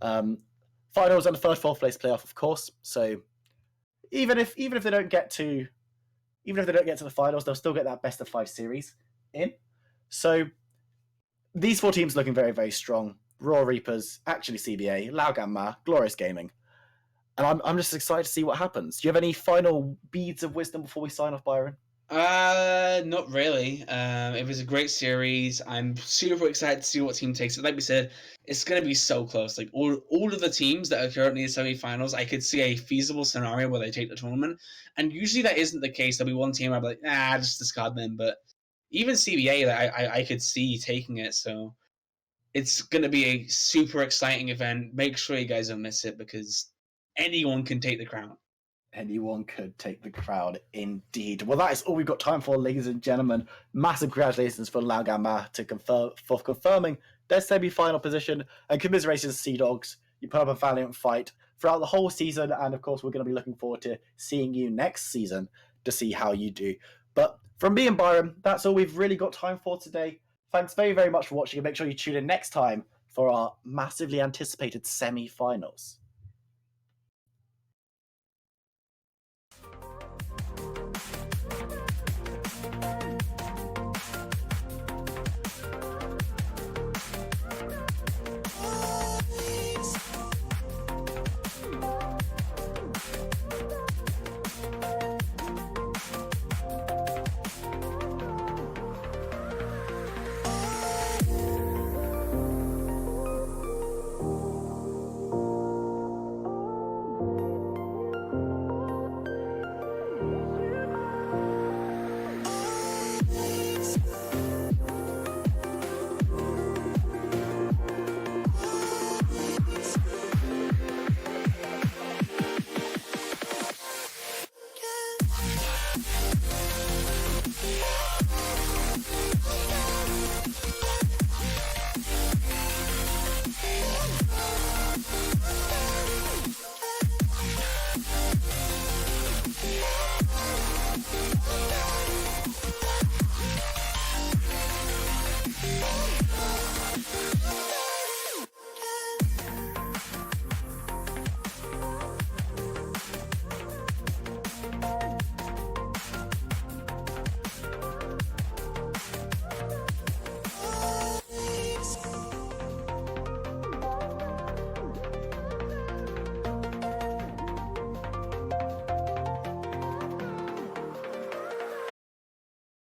Finals and the first 4th place playoff, of course. So even if they don't get to the finals, they'll still get that best of 5 series in. So these 4 teams looking very, very strong. Raw Reapers, actually CBA, Laoganma, Glorious Gaming. And I'm just excited to see what happens. Do you have any final beads of wisdom before we sign off, Byron? Not really. It was a great series. I'm super excited to see what team takes it. Like we said, it's gonna be so close. Like all of the teams that are currently in semifinals, I could see a feasible scenario where they take the tournament. And usually that isn't the case. There'll be one team I'll be like, nah, just discard them. But even CBA, like, I could see taking it. So it's gonna be a super exciting event. Make sure you guys don't miss it because anyone can take the crown. Anyone could take the crowd, indeed. Well, that is all we've got time for, ladies and gentlemen. Massive congratulations for Lao Gamma for confirming their semi-final position, and commiserations, Sea Dogs. You put up a valiant fight throughout the whole season, and of course, we're going to be looking forward to seeing you next season to see how you do. But from me and Byron, that's all we've really got time for today. Thanks very, very much for watching, and make sure you tune in next time for our massively anticipated semi-finals.